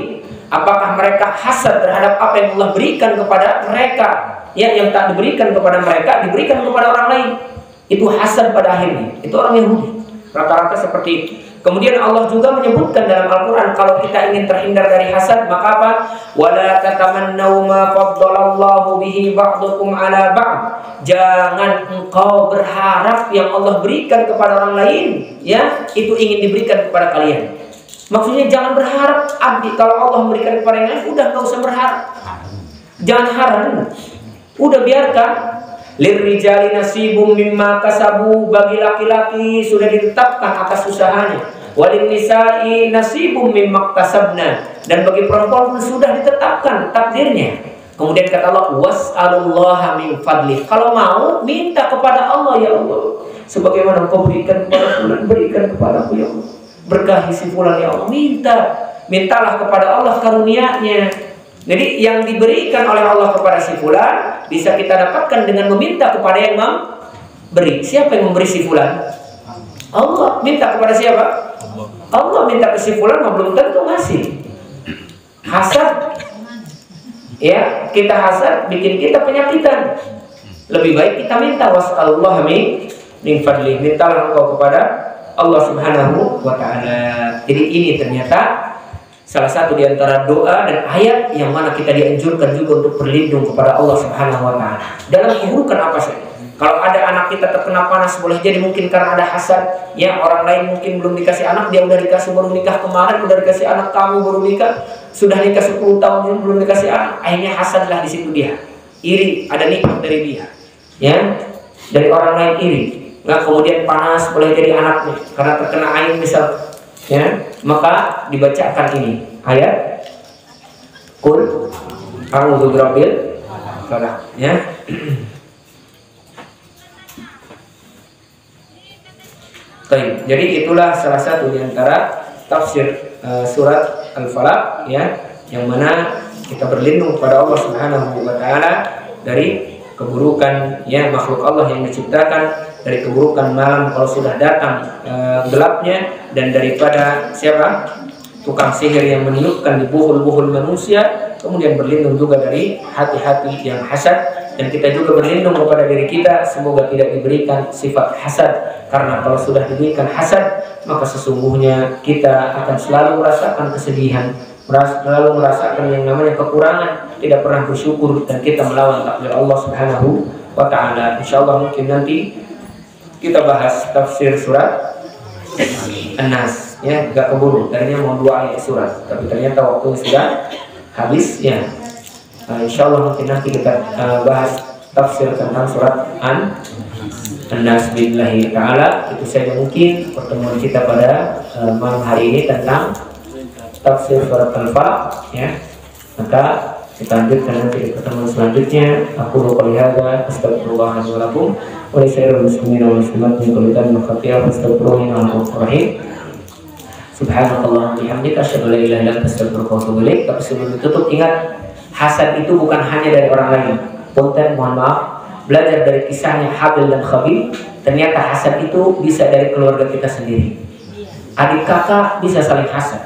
Apakah mereka hasad terhadap apa yang Allah berikan kepada mereka? Ya, yang tak diberikan kepada mereka diberikan kepada orang lain. Itu hasad pada akhirnya. Itu orang Yahudi. Rata-rata seperti itu. Kemudian Allah juga menyebutkan dalam Al-Quran, kalau kita ingin terhindar dari hasad, maka apa? Wala tatamannaw ma faddalallahu bihi ba'dukum ala ba'd. Jangan engkau berharap yang Allah berikan kepada orang lain, ya, itu ingin diberikan kepada kalian. Maksudnya jangan berharap, abdi, kalau Allah memberikan kepada yang lain, udah gak usah berharap. Jangan harap. Udah biarkan. Lirrijali nasibum mimma kasabu, bagi laki-laki sudah ditetapkan atas usahanya. Walin nisa'i nasibum mimma kasabna, dan bagi perempuan pun sudah ditetapkan takdirnya. Kemudian kata Allah, was'alullaha min fadli. Kalau mau minta kepada Allah, ya Allah, sebagaimana Engkau berikan kepada fulan, berikan kepadaku ya Allah. Berkahi si fulan ya Allah. Mintalah kepada Allah karunia-Nya. Jadi yang diberikan oleh Allah kepada si fulan bisa kita dapatkan dengan meminta kepada yang memberi. Siapa yang memberi si fulan? Allah. Minta kepada siapa? Allah minta ke si fulan, belum tentu ngasih. Hasad, ya, kita hasad bikin kita penyakitan. Lebih baik kita minta was'alullah min fadlih. Mintalah engkau kepada Allah Subhanahu wa ta'ala. Jadi ini ternyata salah satu di antara doa dan ayat yang mana kita dianjurkan juga untuk berlindung kepada Allah Subhanahu wa ta'ala dalam keburukan apa saja. Kalau ada anak kita terkena panas, boleh jadi mungkin karena ada hasad. Ya, orang lain mungkin belum dikasih anak, dia udah dikasih, baru nikah kemarin, udah dikasih anak, kamu baru nikah, sudah nikah 10 tahun belum dikasih anak. Akhirnya hasadlah di situ dia. Iri, ada nikmat dari dia. Ya, dari orang lain iri. Nah, kemudian panas, boleh jadi anaknya karena terkena air misal. Ya, maka dibacakan ini ayat Qul a'udzu birabbil falaq, ya. Baik, jadi itulah salah satu di antara tafsir surat Al-Falaq, ya, yang mana kita berlindung kepada Allah Subhanahu wa taala dari keburukan, ya, makhluk Allah yang diciptakan, dari keburukan malam kalau sudah datang gelapnya, dan daripada siapa? Tukang sihir yang meniupkan di buhul-buhul manusia. Kemudian berlindung juga dari hati-hati yang hasad, dan kita juga berlindung kepada diri kita semoga tidak diberikan sifat hasad, karena kalau sudah diberikan hasad maka sesungguhnya kita akan selalu merasakan kesedihan, selalu merasakan yang namanya kekurangan, tidak pernah bersyukur, dan kita melawan takdir Allah Subhanahu wa ta'ala. Insyaallah mungkin nanti kita bahas tafsir surat An-Nas, ya, gak keburu. Tadinya mau 2 ayat surat, tapi ternyata waktu sudah habis, ya. Insyaallah mungkin nanti kita bahas tafsir tentang surat An-Nas billahi ta'ala. Itu saja mungkin pertemuan kita pada malam hari ini tentang tafsir surat Al-Falaq, ya. Maka kita lanjutkan nanti di pertemuan selanjutnya. Aku qouli hadza astaghfirullah li wa lakum wa li sairil muslimin wal muslimat min kulli dhanbin wa khati'atin fastaghfiruhu innahu ghafurur rahim. Subhanallah wa bihamdika asyhadu an la ilaha illa anta astaghfiruka wa atubu ilaik. Tapi sebelum ditutup, ingat, hasad itu bukan hanya dari orang lain. Punten, mohon maaf, belajar dari kisahnya Habil dan Khabil. Ternyata hasad itu bisa dari keluarga kita sendiri. Adik kakak bisa saling hasad,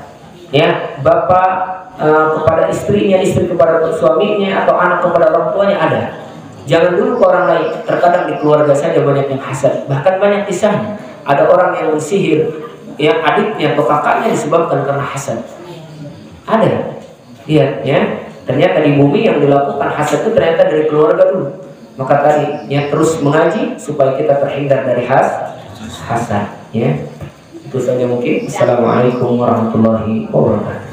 ya. Bapak kepada istrinya, istri kepada suaminya, atau anak kepada orang tuanya ada. Jangan dulu ke orang lain. Terkadang di keluarga saja banyak yang hasad. Bahkan banyak kisahnya. Ada orang yang mensihir, ya, adiknya atau kakaknya disebabkan karena hasad. Ada. Lihat, ya. Ternyata di bumi yang dilakukan hasad itu ternyata dari keluarga dulu. Maka tadi, ya, terus mengaji supaya kita terhindar dari hasad, ya. Itu saja mungkin. Assalamualaikum warahmatullahi wabarakatuh.